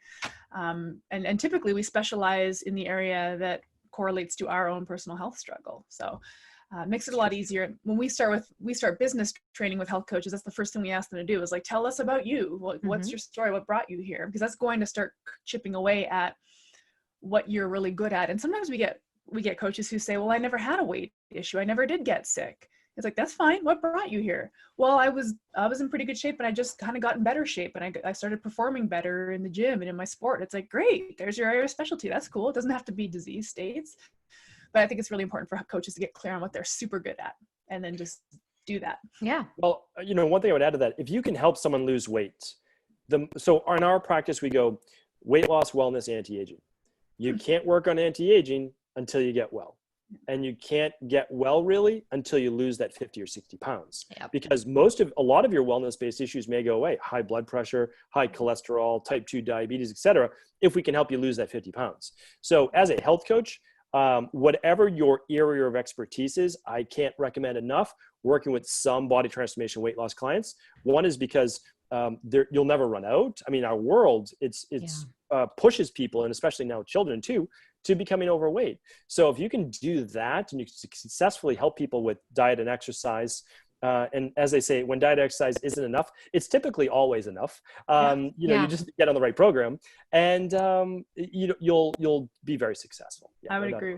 And typically we specialize in the area that correlates to our own personal health struggle. So it makes it a lot easier. When we start business training with health coaches, that's the first thing we ask them to do is like, tell us about you. What's your story? What brought you here? Because that's going to start chipping away at what you're really good at. And sometimes we get coaches who say, well, I never had a weight issue. I never did get sick. It's like, that's fine. What brought you here? Well, I was in pretty good shape, and I just kind of got in better shape, and I started performing better in the gym and in my sport. It's like, great, there's your area of specialty. That's cool. It doesn't have to be disease states, but I think it's really important for coaches to get clear on what they're super good at, and then just do that. Yeah. Well, one thing I would add to that, if you can help someone lose weight, so in our practice, we go weight loss, wellness, anti-aging. You can't work on anti-aging until you get well. And you can't get well really until you lose that 50 or 60 pounds. Yep. Because a lot of your wellness-based issues may go away. High blood pressure, high cholesterol, type 2 diabetes, et cetera, if we can help you lose that 50 pounds. So as a health coach, whatever your area of expertise is, I can't recommend enough working with some body transformation weight loss clients. One is because you'll never run out. I mean, our world, it's pushes people, and especially now children too, to becoming overweight. So if you can do that and you successfully help people with diet and exercise, and as they say, when diet and exercise isn't enough, it's typically always enough. You just get on the right program, and you'll be very successful. Yeah, I would agree.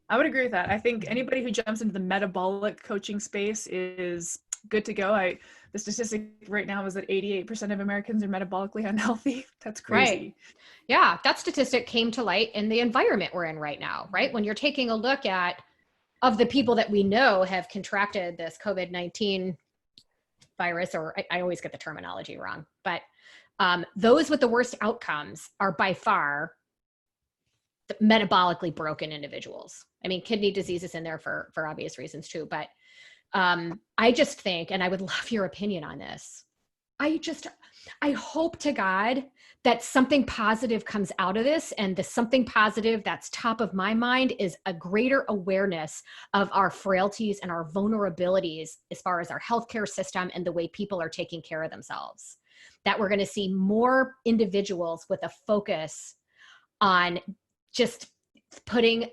I would agree with that. I think anybody who jumps into the metabolic coaching space is good to go. The statistic right now is that 88% of Americans are metabolically unhealthy. That's crazy. Right. Yeah, that statistic came to light in the environment we're in right now, right? When you're taking a look at, of the people that we know have contracted this COVID-19 virus, or I always get the terminology wrong, but those with the worst outcomes are by far the metabolically broken individuals. I mean, kidney disease is in there for obvious reasons too, but I just think, and I would love your opinion on this, I hope to God that something positive comes out of this, and the something positive that's top of my mind is a greater awareness of our frailties and our vulnerabilities as far as our healthcare system and the way people are taking care of themselves. That we're going to see more individuals with a focus on just putting,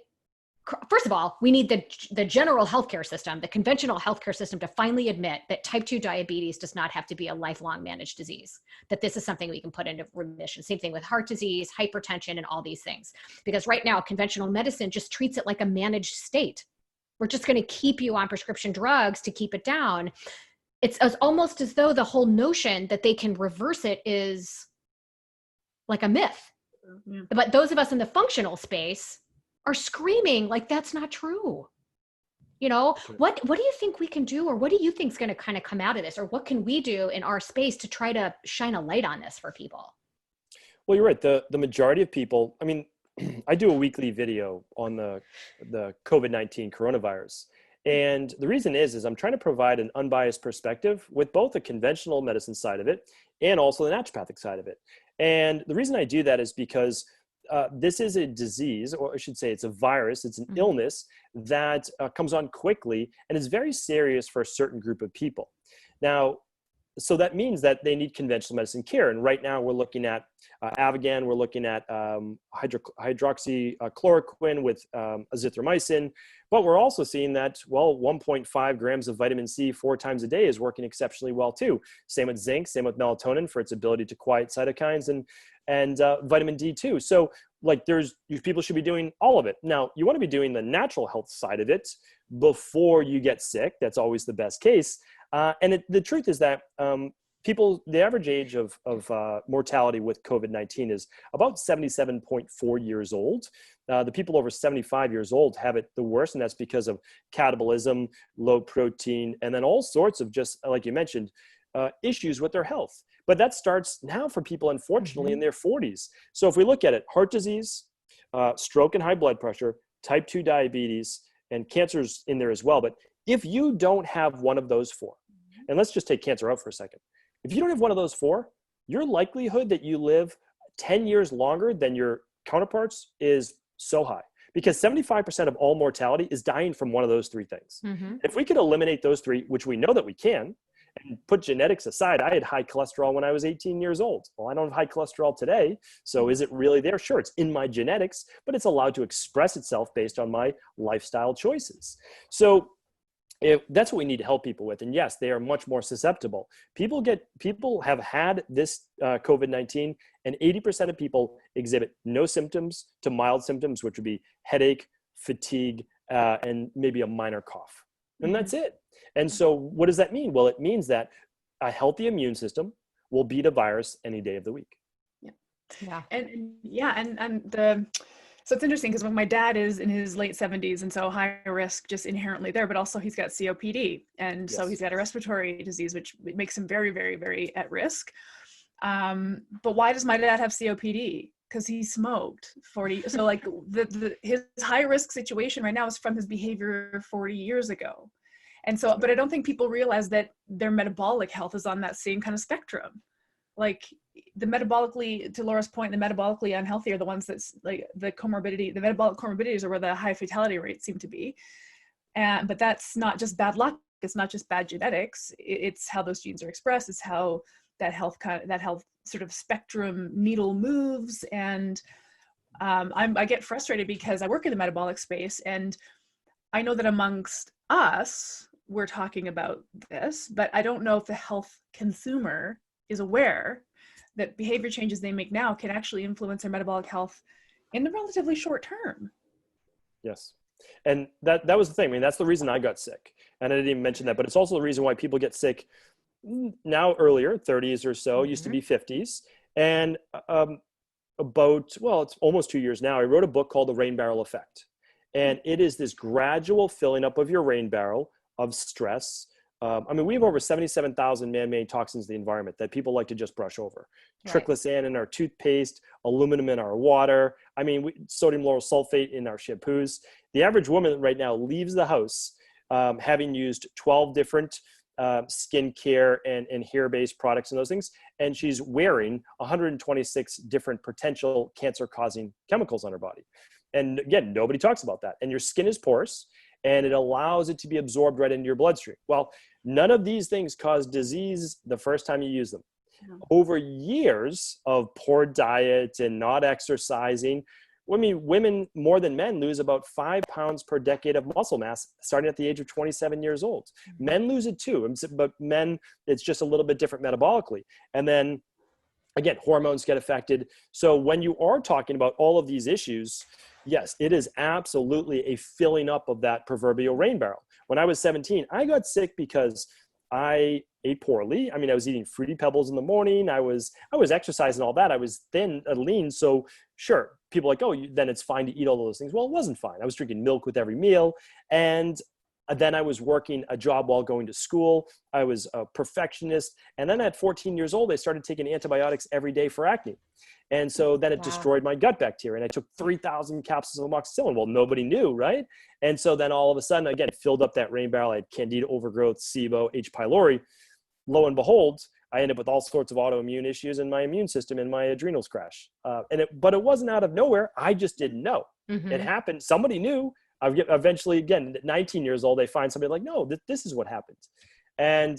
first of all, we need the general healthcare system, the conventional healthcare system, to finally admit that type 2 diabetes does not have to be a lifelong managed disease, that this is something we can put into remission. Same thing with heart disease, hypertension, and all these things. Because right now, conventional medicine just treats it like a managed state. We're just going to keep you on prescription drugs to keep it down. It's almost as though the whole notion that they can reverse it is like a myth. Yeah. But those of us in the functional space are screaming like that's not true. What do you think we can do, or what do you think is going to kind of come out of this, or what can we do in our space to try to shine a light on this for people? Well, you're right. The majority of people, I mean, I do a weekly video on the COVID-19 coronavirus. And the reason is I'm trying to provide an unbiased perspective with both the conventional medicine side of it and also the naturopathic side of it. And the reason I do that is because this is a disease, or I should say it's a virus, it's an illness that comes on quickly and is very serious for a certain group of people. Now, so that means that they need conventional medicine care. And right now we're looking at Ativan, we're looking at hydroxychloroquine with azithromycin, but we're also seeing that, 1.5 grams of vitamin C 4 times a day is working exceptionally well too. Same with zinc, same with melatonin for its ability to quiet cytokines, and vitamin D too. So people should be doing all of it. Now, you want to be doing the natural health side of it before you get sick. That's always the best case. The truth is that the average age of mortality with COVID-19 is about 77.4 years old. The people over 75 years old have it the worst, and that's because of catabolism, low protein, and then all sorts of, just like you mentioned, issues with their health. But that starts now for people, unfortunately, in their 40s. So if we look at it, heart disease, stroke and high blood pressure, type 2 diabetes, and cancer's in there as well. But if you don't have one of those four, and let's just take cancer out for a second. If you don't have one of those four, your likelihood that you live 10 years longer than your counterparts is so high, because 75% of all mortality is dying from one of those three things. If we could eliminate those three, which we know that we can, and put genetics aside, I had high cholesterol when I was 18 years old. Well, I don't have high cholesterol today. So is it really there? Sure, it's in my genetics, but it's allowed to express itself based on my lifestyle choices. So that's what we need to help people with. And yes, they are much more susceptible. People have had this COVID-19, and 80% of people exhibit no symptoms to mild symptoms, which would be headache, fatigue, and maybe a minor cough. and that's it. And so what does that mean? Well, it means that a healthy immune system will beat a virus any day of the week. Yeah. So it's interesting because my dad is in his late 70s, and so high risk just inherently there, but also he's got COPD. And so he's got a respiratory disease, which makes him very, very, very at risk. But why does my dad have COPD? Because he smoked 40. So like his high risk situation right now is from his behavior 40 years ago. And so, but I don't think people realize that their metabolic health is on that same kind of spectrum. Like the metabolically, to Laura's point, the metabolically unhealthy are the ones that's like the metabolic comorbidities are where the high fatality rates seem to be. But that's not just bad luck. It's not just bad genetics. It's how those genes are expressed. It's how that health sort of spectrum needle moves. And I get frustrated because I work in the metabolic space, and I know that amongst us, we're talking about this, but I don't know if the health consumer is aware that behavior changes they make now can actually influence their metabolic health in the relatively short term. Yes. And that was the thing. I mean, that's the reason I got sick. And I didn't even mention that, but it's also the reason why people get sick now earlier, 30s or so, used to be 50s. And it's almost 2 years now, I wrote a book called The Rain Barrel Effect. And it is this gradual filling up of your rain barrel of stress. We have over 77,000 man-made toxins in the environment that people like to just brush over. Right. Triclosan in our toothpaste, aluminum in our water. Sodium lauryl sulfate in our shampoos. The average woman right now leaves the house having used 12 different skincare and hair-based products and those things, and she's wearing 126 different potential cancer-causing chemicals on her body. And again, nobody talks about that. And your skin is porous, and it allows it to be absorbed right into your bloodstream. Well, none of these things cause disease the first time you use them. Over years of poor diet and not exercising, women more than men lose about 5 pounds per decade of muscle mass starting at the age of 27 years old. Men lose it too, but men, it's just a little bit different metabolically. And then again, hormones get affected. So when you are talking about all of these issues, yes, it is absolutely a filling up of that proverbial rain barrel. When I was 17, I got sick because I ate poorly. I was eating Fruity Pebbles in the morning. I was exercising all that. I was thin, lean. So sure, people are like, oh, then it's fine to eat all those things. Well, it wasn't fine. I was drinking milk with every meal. And then I was working a job while going to school. I was a perfectionist. And then at 14 years old, I started taking antibiotics every day for acne. And so then it destroyed my gut bacteria. And I took 3,000 capsules of amoxicillin. Well, nobody knew, right? And so then all of a sudden, again, filled up that rain barrel. I had Candida overgrowth, SIBO, H. pylori. Lo and behold, I ended up with all sorts of autoimmune issues in my immune system and my adrenals crash. But it wasn't out of nowhere. I just didn't know. It happened. Somebody knew. Eventually, again, at 19 years old, they find somebody like, no, this is what happened. And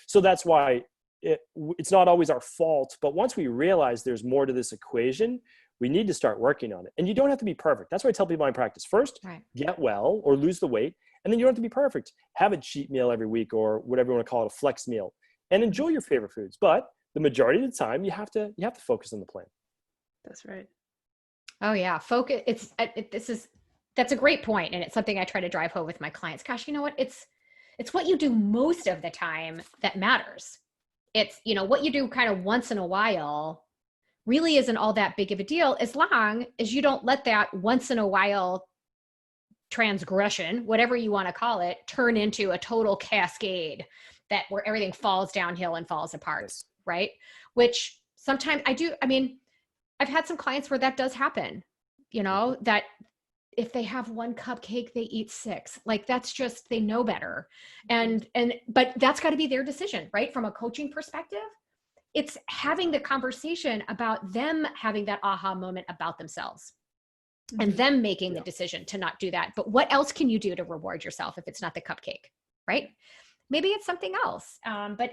so that's why it's not always our fault. But once we realize there's more to this equation, we need to start working on it. And you don't have to be perfect. That's why I tell people in practice. First, get well or lose the weight. And then you don't have to be perfect. Have a cheat meal every week or whatever you want to call it, a flex meal. And enjoy your favorite foods. But the majority of the time, you have to focus on the plan. That's right. Oh, yeah. Focus. That's a great point. And it's something I try to drive home with my clients. Gosh, you know what? It's what you do most of the time that matters. It's, what you do kind of once in a while really isn't all that big of a deal, as long as you don't let that once in a while transgression, whatever you want to call it, turn into a total cascade where everything falls downhill and falls apart. Yes. Right. Which sometimes I've had some clients where that does happen, that if they have one cupcake, they eat 6. Like that's just, they know better. But that's got to be their decision, right? From a coaching perspective, it's having the conversation about them having that aha moment about themselves and them making the decision to not do that. But what else can you do to reward yourself if it's not the cupcake, right? Maybe it's something else. But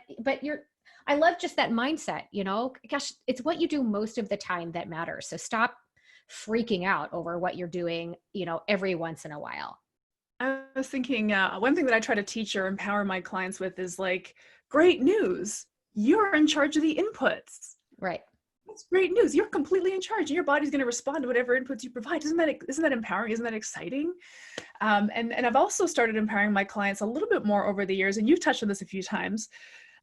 I love just that mindset, gosh, it's what you do most of the time that matters. So stop freaking out over what you're doing, every once in a while. I was thinking, one thing that I try to teach or empower my clients with is like, great news, you're in charge of the inputs. Right. that's great news. You're completely in charge and your body's going to respond to whatever inputs you provide. Isn't that empowering? Isn't that exciting? And I've also started empowering my clients a little bit more over the years. And you've touched on this a few times.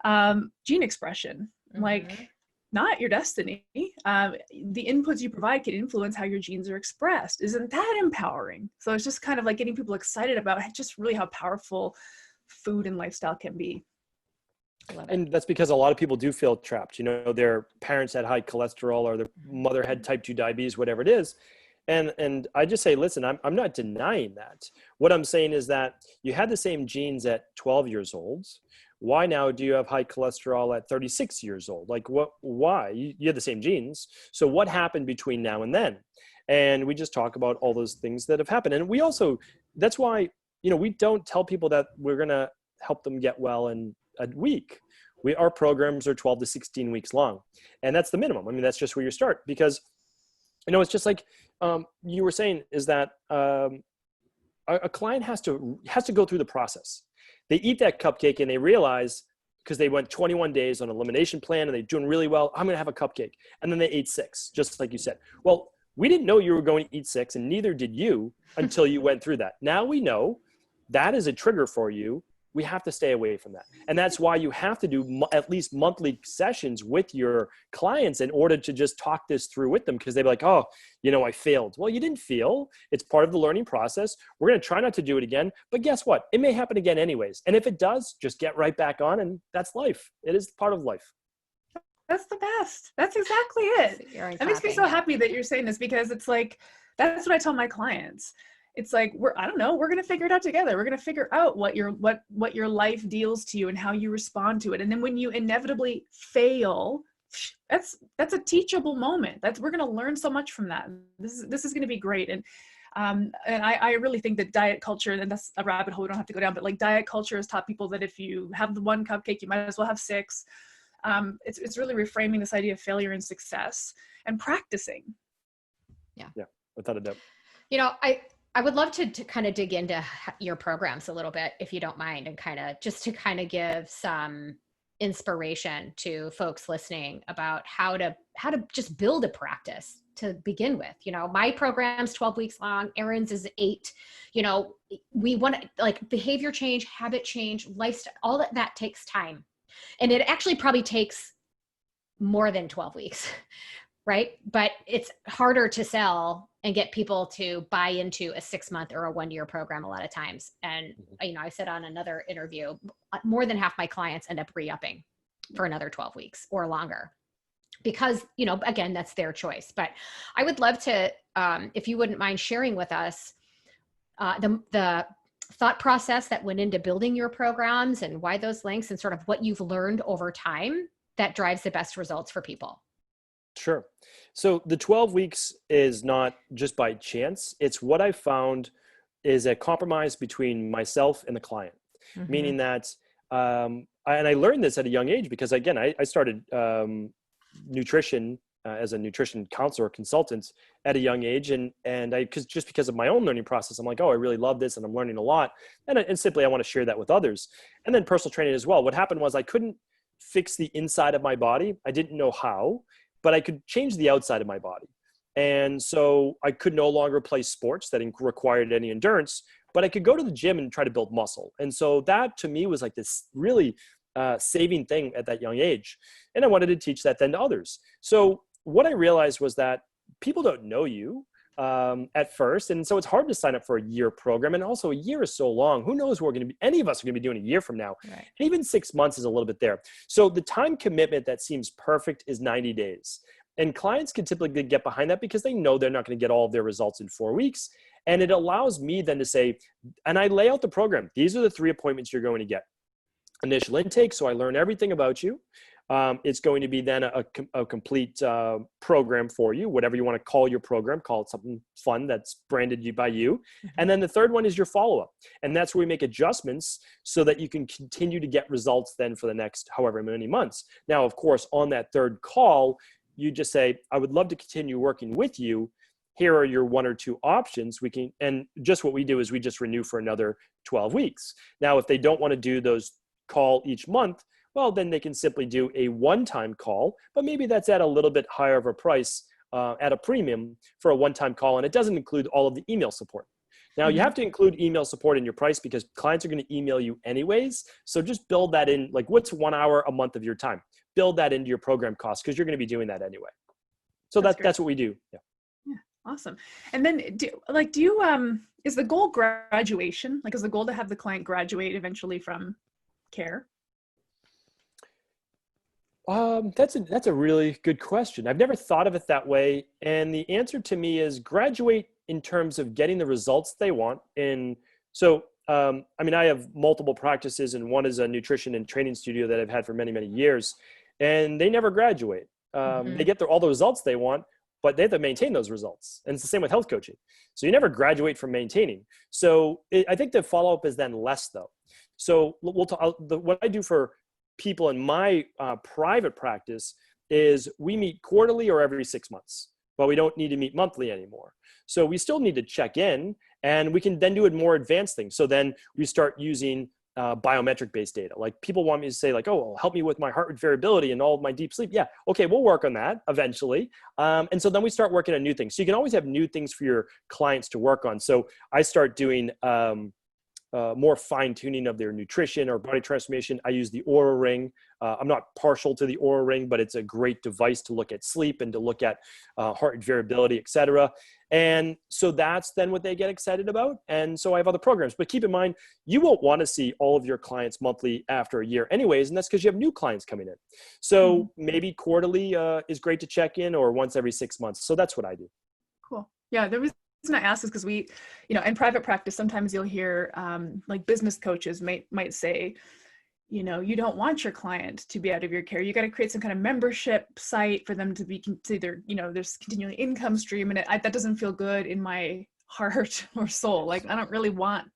Gene expression, like not your destiny. The inputs you provide can influence how your genes are expressed. Isn't that empowering? So it's just kind of like getting people excited about just really how powerful food and lifestyle can be. And that's because a lot of people do feel trapped. You know, their parents had high cholesterol or their mother had type 2 diabetes, whatever it is. And I just say, listen, I'm not denying that. What I'm saying is that you had the same genes at 12 years old. Why now do you have high cholesterol at 36 years old? Like why? You had the same genes. So what happened between now and then? And we just talk about all those things that have happened. And we also, that's why, you know, we don't tell people that we're going to help them get well in a week. Our programs are 12 to 16 weeks long. And that's the minimum. I mean, that's just where you start because, you know, it's just like you were saying is that a client has to go through the process. They eat that cupcake and they realize because they went 21 days on an elimination plan and they're doing really well, I'm going to have a cupcake. And then they ate 6, just like you said. Well, we didn't know you were going to eat 6 and neither did you until you went through that. Now we know that is a trigger for you. We have to stay away from that. And that's why you have to do at least monthly sessions with your clients in order to just talk this through with them because they'd be like, oh, you know, I failed. Well, you didn't fail. It's part of the learning process. We're going to try not to do it again. But guess what? It may happen again anyways. And if it does, just get right back on. And that's life. It is part of life. That's the best. That's exactly it. That makes me so happy that you're saying this because it's like, that's what I tell my clients. It's like, we're going to figure it out together. We're going to figure out what your life deals to you and how you respond to it. And then when you inevitably fail, that's a teachable moment. We're going to learn so much from that. This is going to be great. And I really think that diet culture, and that's a rabbit hole we don't have to go down, but like diet culture has taught people that if you have the one cupcake, you might as well have 6. It's really reframing this idea of failure and success and practicing. Yeah, without a doubt. You know, I would love to kind of dig into your programs a little bit, if you don't mind, and kind of just to kind of give some inspiration to folks listening about how to just build a practice to begin with. You know, my program's 12 weeks long, Erin's is 8. You know, we want to like behavior change, habit change, lifestyle, all that takes time. And it actually probably takes more than 12 weeks, right? But it's harder to sell and get people to buy into a 6-month or a 1-year program a lot of times. And, you know, I said on another interview, more than half my clients end up re-upping for another 12 weeks or longer because, you know, again, that's their choice. But I would love to, if you wouldn't mind sharing with us the thought process that went into building your programs and why those links and sort of what you've learned over time that drives the best results for people. Sure. So the 12 weeks is not just by chance. It's what I found is a compromise between myself and the client, meaning that, and I learned this at a young age because again, I started nutrition as a nutrition counselor consultant at a young age. And because of my own learning process, I'm like, oh, I really love this and I'm learning a lot. And simply, I want to share that with others. And then personal training as well. What happened was I couldn't fix the inside of my body. I didn't know how, but I could change the outside of my body. And so I could no longer play sports that required any endurance, but I could go to the gym and try to build muscle. And so that to me was like this really saving thing at that young age. And I wanted to teach that then to others. So what I realized was that people don't know you at first. And so it's hard to sign up for a year program. And also a year is so long. Who knows what any of us are going to be doing a year from now. Right. And even 6 months is a little bit there. So the time commitment that seems perfect is 90 days. And clients can typically get behind that because they know they're not going to get all of their results in 4 weeks. And it allows me then to say, and I lay out the program. These are the 3 appointments you're going to get. Initial intake, so I learn everything about you. It's going to be then a complete program for you, whatever you want to call your program, call it something fun that's branded by you. And then the third one is your follow-up. And that's where we make adjustments so that you can continue to get results then for the next however many months. Now, of course, on that third call, you just say, I would love to continue working with you. Here are your 1 or 2 options. And just what we do is we just renew for another 12 weeks. Now, if they don't want to do those call each month, well, then they can simply do a one-time call, but maybe that's at a little bit higher of a price, at a premium for a one-time call. And it doesn't include all of the email support. Now, you have to include email support in your price because clients are going to email you anyways. So just build that in, like what's 1 hour a month of your time? Build that into your program costs because you're going to be doing that anyway. So that's what we do. Yeah. Yeah. Awesome. And then is the goal graduation? Like, is the goal to have the client graduate eventually from care? That's a really good question. I've never thought of it that way. And the answer to me is graduate in terms of getting the results they want. And so, I have multiple practices, and one is a nutrition and training studio that I've had for many, many years, and they never graduate. They get all the results they want, but they have to maintain those results. And it's the same with health coaching. So you never graduate from maintaining. So I think the follow-up is then less though. So what I do for people in my private practice is we meet quarterly or every 6 months, but we don't need to meet monthly anymore. So we still need to check in, and we can then do a more advanced thing. So then we start using biometric based data. Like people want me to say like, oh, help me with my heart rate variability and all of my deep sleep. Yeah. Okay. We'll work on that eventually. And so then we start working on new things. So you can always have new things for your clients to work on. So I start doing more fine tuning of their nutrition or body transformation. I use the Oura Ring. I'm not partial to the Oura Ring, but it's a great device to look at sleep and to look at heart rate variability, et cetera. And so that's then what they get excited about. And so I have other programs, but keep in mind, you won't want to see all of your clients monthly after a year anyways. And that's because you have new clients coming in. So maybe quarterly is great to check in, or once every 6 months. So that's what I do. Cool. Yeah. The reason I ask is because we, in private practice, sometimes you'll hear like business coaches might say, you don't want your client to be out of your care. You got to create some kind of membership site for them to be considered, there's continually income stream. And that doesn't feel good in my heart or soul. Like, I don't really want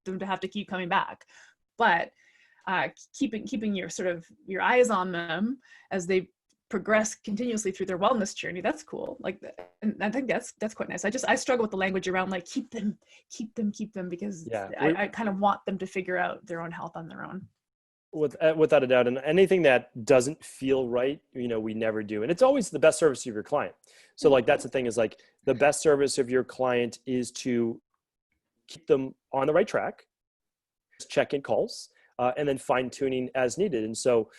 them to have to keep coming back, but keeping your eyes on them as they progress continuously through their wellness journey. That's cool. Like, and I think that's quite nice. I struggle with the language around like, keep them, because I kind of want them to figure out their own health on their own. Without a doubt. And anything that doesn't feel right, we never do. And it's always the best service of your client. So like, that's the thing, is like the best service of your client is to keep them on the right track, check-in calls, and then fine tuning as needed. And so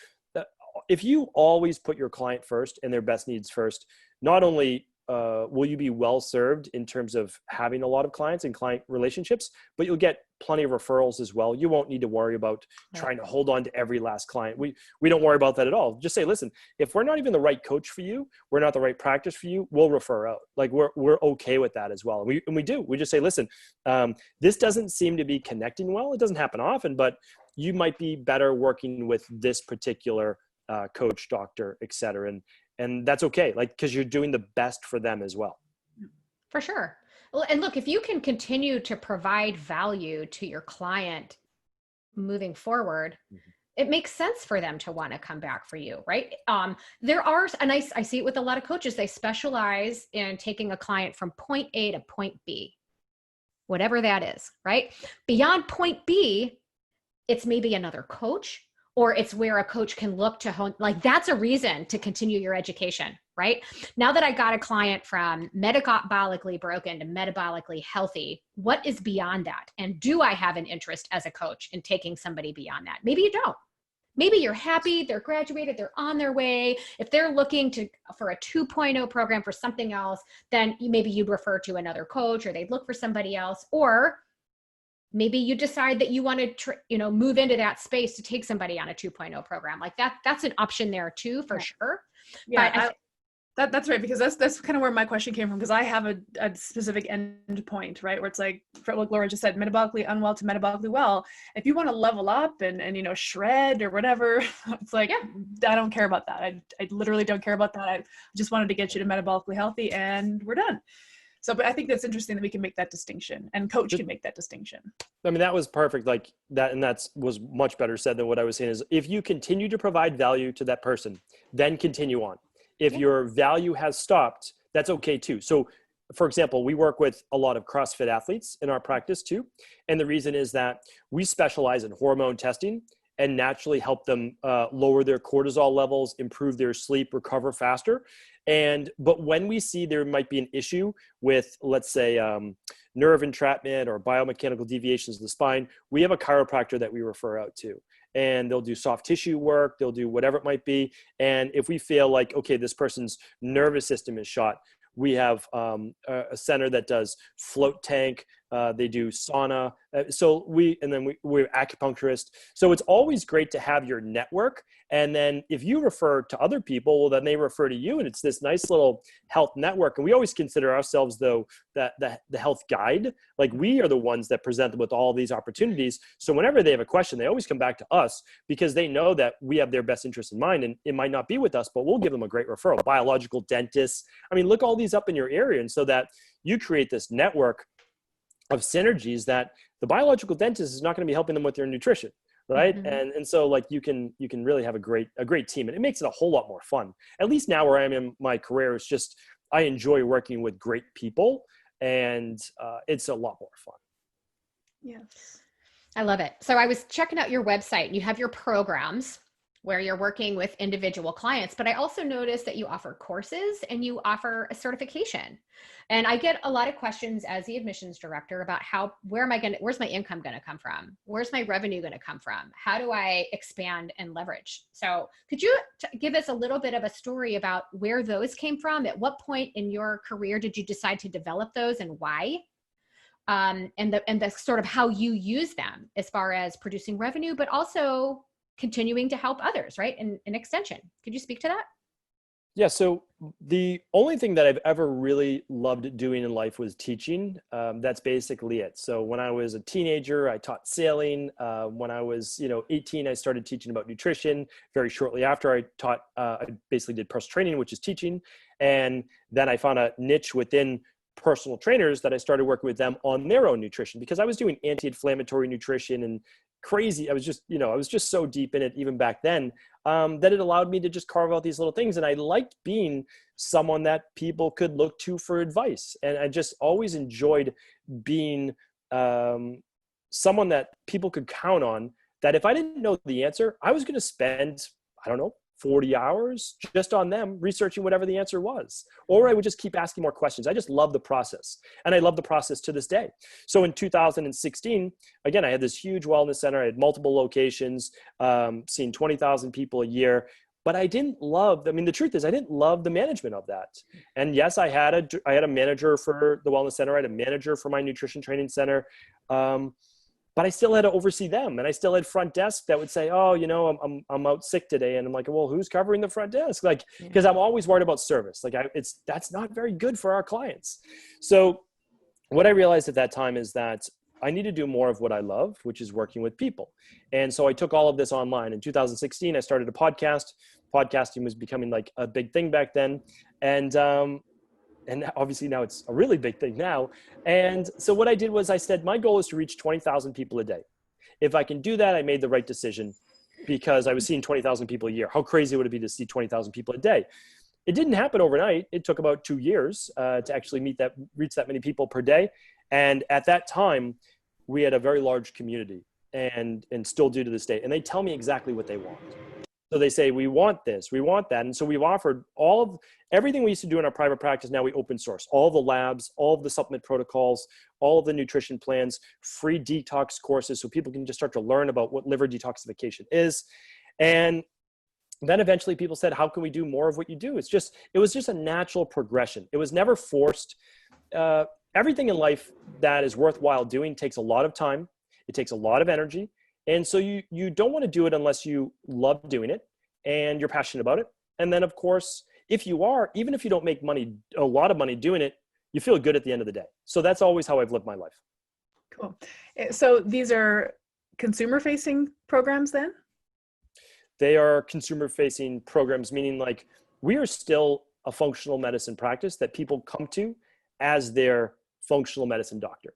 if you always put your client first and their best needs first, not only will you be well served in terms of having a lot of clients and client relationships, but you'll get plenty of referrals as well. You won't need to worry about trying to hold on to every last client. We don't worry about that at all. Just say, listen, if we're not even the right coach for you, we're not the right practice for you, we'll refer out. Like we're okay with that as well. And we do. We just say, listen, this doesn't seem to be connecting well. It doesn't happen often, but you might be better working with this particular coach, doctor, et cetera. And that's okay. Like, cause you're doing the best for them as well. For sure. Well, and look, if you can continue to provide value to your client moving forward, it makes sense for them to want to come back for you, right? There are, and I see it with a lot of coaches, they specialize in taking a client from point A to point B, whatever that is, right? Beyond point B, it's maybe another coach, or it's where a coach can look to hone, like that's a reason to continue your education, right? Now that I got a client from metabolically broken to metabolically healthy, what is beyond that? And do I have an interest as a coach in taking somebody beyond that? Maybe you don't. Maybe you're happy, they're graduated, they're on their way. If they're looking for a 2.0 program for something else, then maybe you'd refer to another coach, or they'd look for somebody else. Or maybe you decide that you want to, move into that space to take somebody on a 2.0 program. Like that's an option there too, for sure. Yeah, that's right. Because that's kind of where my question came from. Because I have a specific end point, right? Where it's like Laura just said, metabolically unwell to metabolically well. If you want to level up and shred or whatever, it's like, I don't care about that. I literally don't care about that. I just wanted to get you to metabolically healthy and we're done. So, but I think that's interesting that we can make that distinction, and coach can make that distinction. I mean, that was perfect. Like that, and was much better said than what I was saying. Is if you continue to provide value to that person, then continue on. If your value has stopped, that's okay too. So, for example, we work with a lot of CrossFit athletes in our practice too. And the reason is that we specialize in hormone testing. and naturally help them lower their cortisol levels, improve their sleep, recover faster. But when we see there might be an issue with, let's say, nerve entrapment or biomechanical deviations of the spine, we have a chiropractor that we refer out to. And they'll do soft tissue work, they'll do whatever it might be. And if we feel like, okay, this person's nervous system is shot, we have a center that does float tank. They do sauna. We're acupuncturist. So it's always great to have your network. And then if you refer to other people, well, then they refer to you, and it's this nice little health network. And we always consider ourselves, though, that the health guide. Like, we are the ones that present them with all these opportunities. So whenever they have a question, they always come back to us, because they know that we have their best interest in mind. And it might not be with us, but we'll give them a great referral. Biological dentists. I mean, look all these up in your area. And so that you create this network of synergies that the biological dentist is not going to be helping them with their nutrition. Right. Mm-hmm. And so, like, you can really have a great team, and it makes it a whole lot more fun. At least now where I am in my career, it's just, I enjoy working with great people, and it's a lot more fun. Yes. I love it. So I was checking out your website, and you have your programs where you're working with individual clients, but I also noticed that you offer courses and you offer a certification. And I get a lot of questions as the admissions director about where's my income going to come from? Where's my revenue going to come from? How do I expand and leverage? So could you give us a little bit of a story about where those came from? At what point in your career did you decide to develop those, and why? And the sort of how you use them as far as producing revenue, but also continuing to help others, right? In extension. Could you speak to that? Yeah. So the only thing that I've ever really loved doing in life was teaching. That's basically it. So when I was a teenager, I taught sailing. When I was, 18, I started teaching about nutrition. Very shortly after, I basically did personal training, which is teaching. And then I found a niche within personal trainers that I started working with them on their own nutrition, because I was doing anti-inflammatory nutrition and crazy. I was just so deep in it even back then, that it allowed me to just carve out these little things. And I liked being someone that people could look to for advice. And I just always enjoyed being someone that people could count on, that if I didn't know the answer, I was going to spend, 40 hours just on them researching whatever the answer was. Or I would just keep asking more questions. I just love the process. And I love the process to this day. So in 2016, again, I had this huge wellness center. I had multiple locations, seeing 20,000 people a year. But I didn't love, the truth is I didn't love the management of that. And yes, I had a manager for the wellness center. I had a manager for my nutrition training center. But I still had to oversee them, and I still had front desk that would say, "Oh, I'm out sick today," and I'm like, "Well, who's covering the front desk?" Like, because I'm always worried about service. Like, that's not very good for our clients. So, what I realized at that time is that I need to do more of what I love, which is working with people. And so I took all of this online. In 2016, I started a podcast. Podcasting was becoming like a big thing back then, and obviously now it's a really big thing now. And so what I did was I said, my goal is to reach 20,000 people a day. If I can do that, I made the right decision, because I was seeing 20,000 people a year. How crazy would it be to see 20,000 people a day? It didn't happen overnight. It took about 2 years to actually reach that many people per day. And at that time, we had a very large community, and still do to this day. And they tell me exactly what they want. So they say, we want this, we want that. And so we've offered everything we used to do in our private practice. Now we open source all the labs, all of the supplement protocols, all of the nutrition plans, free detox courses, so people can just start to learn about what liver detoxification is. And then eventually people said, how can we do more of what you do? It was just a natural progression. It was never forced. Everything in life that is worthwhile doing takes a lot of time. It takes a lot of energy. And so you don't want to do it unless you love doing it and you're passionate about it. And then, of course, even if you don't make a lot of money doing it, you feel good at the end of the day. So that's always how I've lived my life. Cool. So these are consumer-facing programs then? They are consumer-facing programs, meaning like we are still a functional medicine practice that people come to as their functional medicine doctor.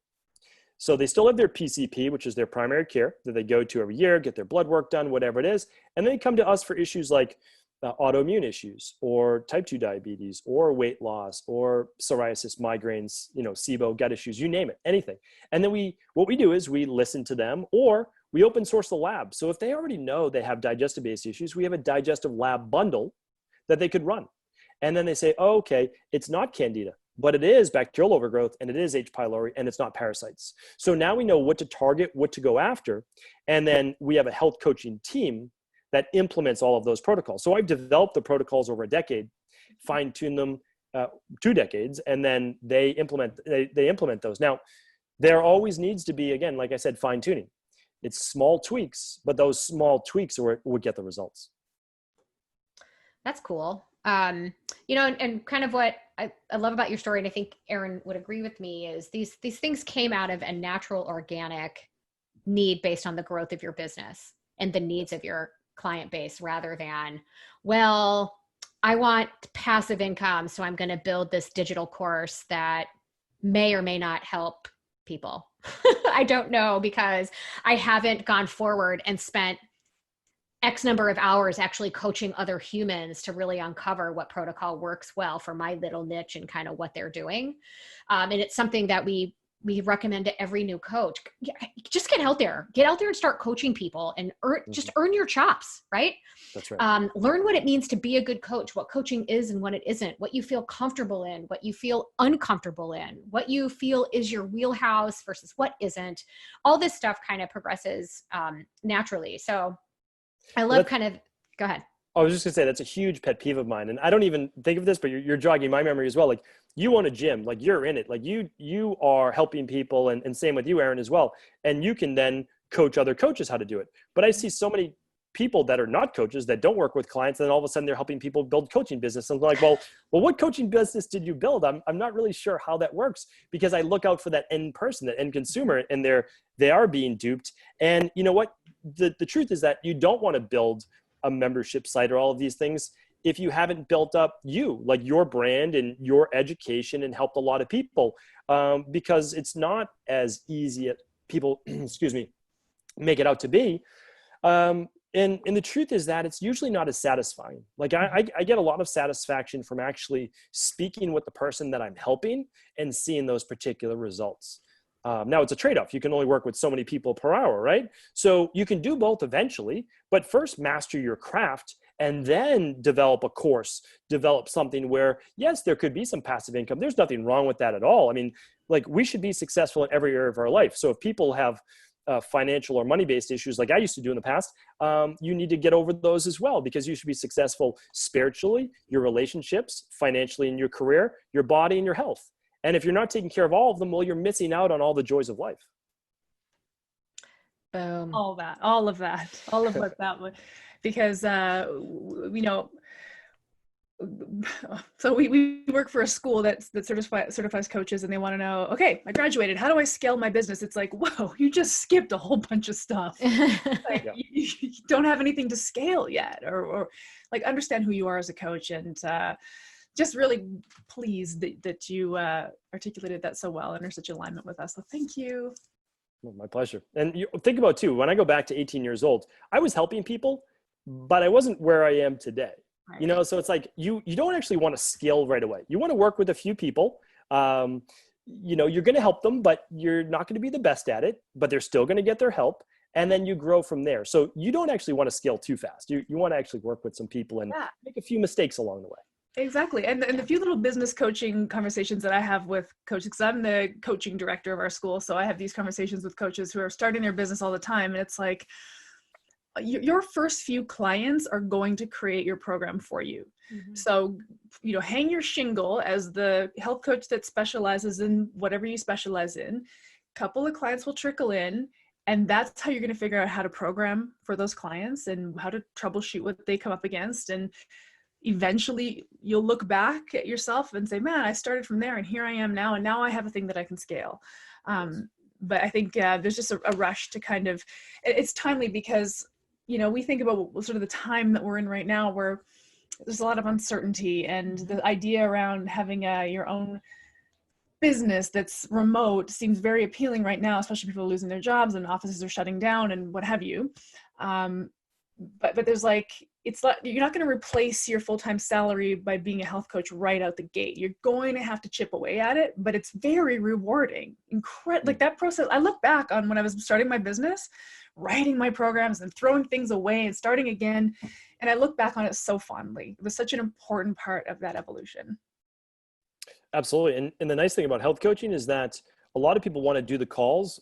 So they still have their PCP, which is their primary care that they go to every year, get their blood work done, whatever it is. And they come to us for issues like autoimmune issues or type 2 diabetes or weight loss or psoriasis, migraines, SIBO, gut issues, you name it, anything. And then what we do is we listen to them, or we open source the lab. So if they already know they have digestive-based issues, we have a digestive lab bundle that they could run. And then they say, oh, okay, it's not candida, but it is bacterial overgrowth, and it is H. pylori, and it's not parasites. So now we know what to target, what to go after. And then we have a health coaching team that implements all of those protocols. So I've developed the protocols over a decade, fine-tuned them 2 decades, and then they implement those. Now, there always needs to be, again, like I said, fine-tuning. It's small tweaks, but those small tweaks are what would get the results. That's cool. You know, and kind of what I love about your story, and I think Aaron would agree with me, is these things came out of a natural, organic need based on the growth of your business and the needs of your client base, rather than, well, I want passive income, so I'm going to build this digital course that may or may not help people. I don't know, because I haven't gone forward and spent X number of hours actually coaching other humans to really uncover what protocol works well for my little niche and kind of what they're doing. And it's something that we recommend to every new coach. Just get out there and start coaching people, and just earn your chops, right? That's right. Learn what it means to be a good coach, what coaching is and what it isn't, what you feel comfortable in, what you feel uncomfortable in, what you feel is your wheelhouse versus what isn't. All this stuff kind of progresses naturally. So I love go ahead. I was just gonna say, that's a huge pet peeve of mine. And I don't even think of this, but you're jogging my memory as well. Like, you own a gym, like you're in it, like you are helping people, and same with you, Aaron, as well. And you can then coach other coaches how to do it. But I see so many people that are not coaches that don't work with clients, and then all of a sudden they're helping people build coaching business. And I'm like, well, what coaching business did you build? I'm not really sure how that works, because I look out for that end person, that end consumer, and they are being duped. And you know what? The truth is that you don't want to build a membership site or all of these things if you haven't built up like your brand and your education and helped a lot of people, because it's not as easy as people, excuse me, make it out to be. And the truth is that it's usually not as satisfying. Like I get a lot of satisfaction from actually speaking with the person that I'm helping and seeing those particular results. Now it's a trade-off. You can only work with so many people per hour, right? So you can do both eventually, but first master your craft and then develop a course, develop something where, yes, there could be some passive income. There's nothing wrong with that at all. I mean, like, we should be successful in every area of our life. So if people have financial or money-based issues like I used to do in the past, you need to get over those as well, because you should be successful spiritually, your relationships, financially, in your career, your body, and your health. And if you're not taking care of all of them, well, you're missing out on all the joys of life. Boom. All of what that would, because, you know, so we work for a school that certifies coaches, and they want to know, okay, I graduated, how do I scale my business? It's like, whoa, you just skipped a whole bunch of stuff. Like, you don't have anything to scale yet, or like, understand who you are as a coach, and just really pleased that you articulated that so well and are such alignment with us. So thank you. Well, my pleasure. And you think about too, when I go back to 18 years old, I was helping people, but I wasn't where I am today. Right. You know, so it's like, you don't actually want to scale right away. You want to work with a few people. You know, you're going to help them, but you're not going to be the best at it, but they're still going to get their help. And then you grow from there. So you don't actually want to scale too fast. You want to actually work with some people and make a few mistakes along the way. Exactly. And the few little business coaching conversations that I have with coaches, because I'm the coaching director of our school. So I have these conversations with coaches who are starting their business all the time. And it's like, your first few clients are going to create your program for you. Mm-hmm. So, you know, hang your shingle as the health coach that specializes in whatever you specialize in. A couple of clients will trickle in, and that's how you're going to figure out how to program for those clients and how to troubleshoot what they come up against. And eventually you'll look back at yourself and say, man, I started from there and here I am now. And now I have a thing that I can scale. But I think there's just a rush to kind of, it's timely because, you know, we think about sort of the time that we're in right now, where there's a lot of uncertainty, and the idea around having your own business that's remote seems very appealing right now, especially people are losing their jobs and offices are shutting down and what have you. But there's like, it's like you're not going to replace your full-time salary by being a health coach right out the gate. You're going to have to chip away at it, but it's very rewarding. Like that process, I look back on when I was starting my business, writing my programs and throwing things away and starting again. And I look back on it so fondly. It was such an important part of that evolution. Absolutely. And the nice thing about health coaching is that a lot of people want to do the calls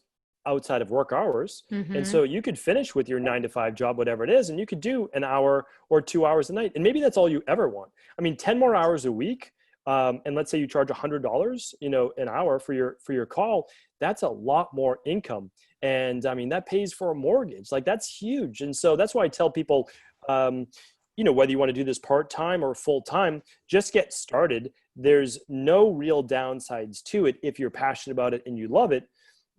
outside of work hours. And so you could finish with your 9 to 5 job, whatever it is, and you could do an hour or 2 hours a night. And maybe that's all you ever want. I mean, 10 more hours a week. And let's say you charge $100, an hour for your call, that's a lot more income. And I mean, that pays for a mortgage. Like, that's huge. And so that's why I tell people, whether you want to do this part-time or full-time, just get started. There's no real downsides to it if you're passionate about it and you love it.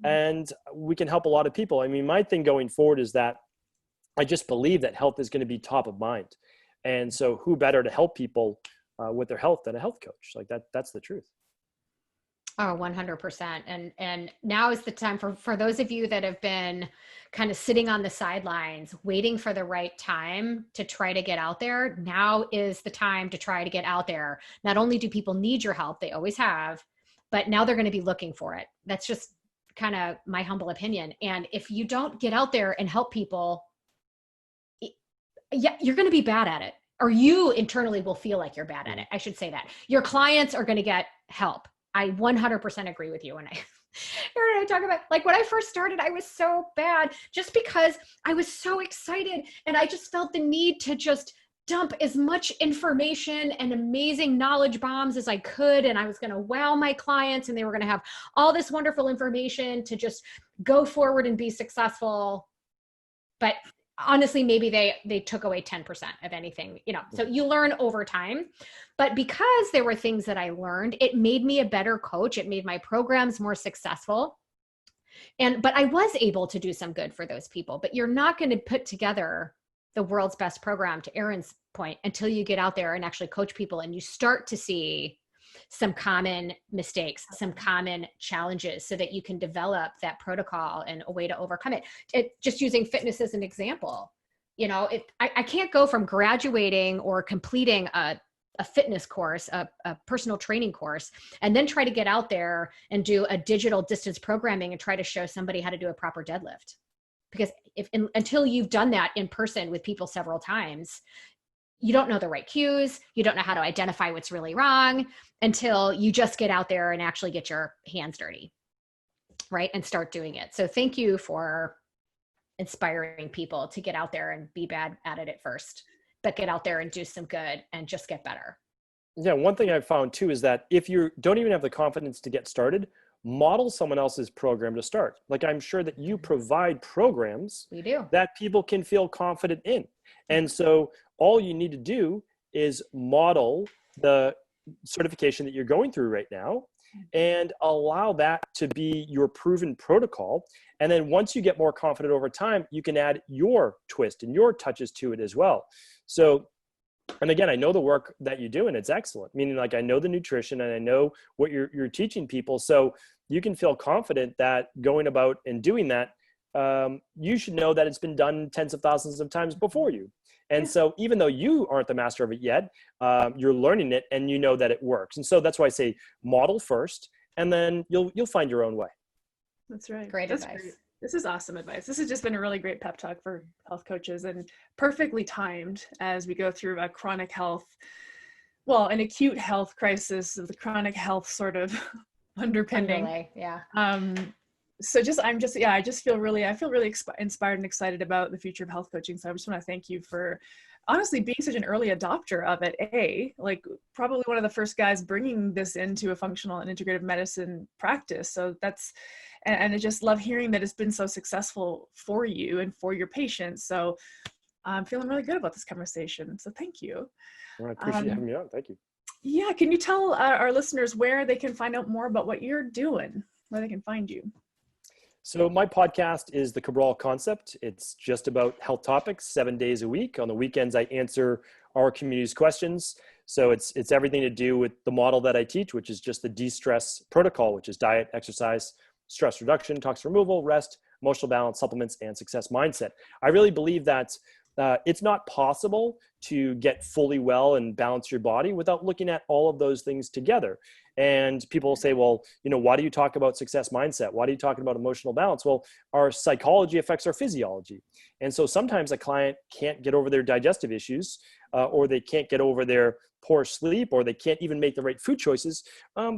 And we can help a lot of people. I mean, my thing going forward is that I just believe that health is going to be top of mind. And so who better to help people with their health than a health coach? Like that's the truth. Oh, 100%. And now is the time for those of you that have been kind of sitting on the sidelines, waiting for the right time to try to get out there. Now is the time to try to get out there. Not only do people need your help, they always have, but now they're going to be looking for it. That's just kind of my humble opinion. And if you don't get out there and help people, you're going to be bad at it, or you internally will feel like you're bad at it. I should say that. Your clients are going to get help. I 100% agree with you. And I talk about, like, when I first started, I was so bad just because I was so excited and I just felt the need to just dump as much information and amazing knowledge bombs as I could. And I was going to wow my clients and they were going to have all this wonderful information to just go forward and be successful. But honestly, maybe they took away 10% of anything, so you learn over time. But because there were things that I learned, it made me a better coach. It made my programs more successful. But I was able to do some good for those people. But you're not going to put together the world's best program, to Erin's point, until you get out there and actually coach people and you start to see some common mistakes, some common challenges, so that you can develop that protocol and a way to overcome it. Just using fitness as an example, I can't go from graduating or completing a fitness course, a personal training course, and then try to get out there and do a digital distance programming and try to show somebody how to do a proper deadlift. Because until you've done that in person with people several times, you don't know the right cues. You don't know how to identify what's really wrong until you just get out there and actually get your hands dirty, right? And start doing it. So thank you for inspiring people to get out there and be bad at it at first, but get out there and do some good and just get better. Yeah. One thing I've found too is that if you don't even have the confidence to get started, model someone else's program to start. Like, I'm sure that you provide programs We do. that people can feel confident in. And so all you need to do is model the certification that you're going through right now and allow that to be your proven protocol. And then once you get more confident over time, you can add your twist and your touches to it as well. So, and again, I know the work that you do and it's excellent, meaning, like, I know the nutrition and I know what you're teaching people. So you can feel confident that going about and doing that, you should know that it's been done tens of thousands of times before you. And so even though you aren't the master of it yet, you're learning it and you know that it works. And so that's why I say model first, and then you'll find your own way. That's right. Great That's advice. Great. This is awesome advice. This has just been a really great pep talk for health coaches, and perfectly timed as we go through a chronic health, an acute health crisis of the chronic health sort of underpinning. Underlay, yeah. I feel really inspired and excited about the future of health coaching. So I just want to thank you for honestly being such an early adopter of it. Like, probably one of the first guys bringing this into a functional and integrative medicine practice. So and I just love hearing that it's been so successful for you and for your patients. So I'm feeling really good about this conversation. So thank you. Well, I appreciate you having me on. Thank you. Yeah. Can you tell our listeners where they can find out more about what you're doing, where they can find you? So my podcast is the Cabral Concept. It's just about health topics 7 days a week. On the weekends, I answer our community's questions. So it's everything to do with the model that I teach, which is just the de-stress protocol, which is diet, exercise, stress reduction, toxin removal, rest, emotional balance, supplements, and success mindset. I really believe that it's not possible to get fully well and balance your body without looking at all of those things together. And people say, well, why do you talk about success mindset? Why do you talk about emotional balance? Well, our psychology affects our physiology. And so sometimes a client can't get over their digestive issues, or they can't get over their poor sleep, or they can't even make the right food choices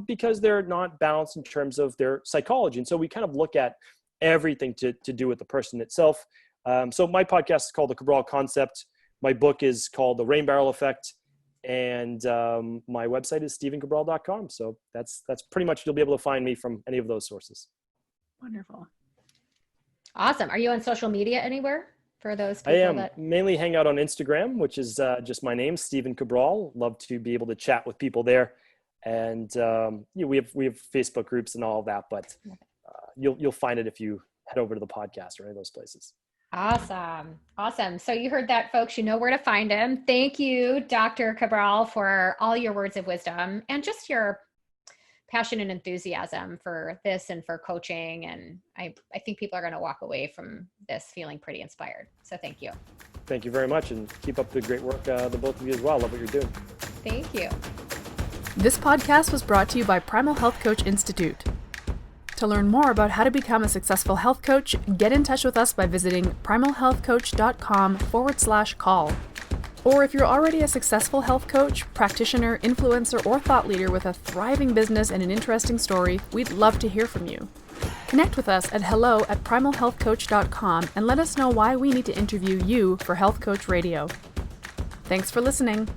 because they're not balanced in terms of their psychology. And so we kind of look at everything to do with the person itself. So my podcast is called The Cabral Concept. My book is called The Rain Barrel Effect. And my website is stevencabral.com. So that's pretty much, you'll be able to find me from any of those sources. Wonderful. Awesome. Are you on social media anywhere for those people? I am. Mainly hang out on Instagram, which is just my name, Steven Cabral. Love to be able to chat with people there. And we have Facebook groups and all of that, but you'll find it if you head over to the podcast or any of those places. Awesome. So you heard that, folks. You know where to find him. Thank you, Dr. Cabral, for all your words of wisdom and just your passion and enthusiasm for this and for coaching. And I think people are going to walk away from this feeling pretty inspired. So thank you. Thank you very much, and keep up the great work, the both of you as well. Love what you're doing. Thank you. This podcast was brought to you by Primal Health Coach Institute. To learn more about how to become a successful health coach, get in touch with us by visiting primalhealthcoach.com/call. Or if you're already a successful health coach, practitioner, influencer, or thought leader with a thriving business and an interesting story, we'd love to hear from you. Connect with us at hello@primalhealthcoach.com and let us know why we need to interview you for Health Coach Radio. Thanks for listening.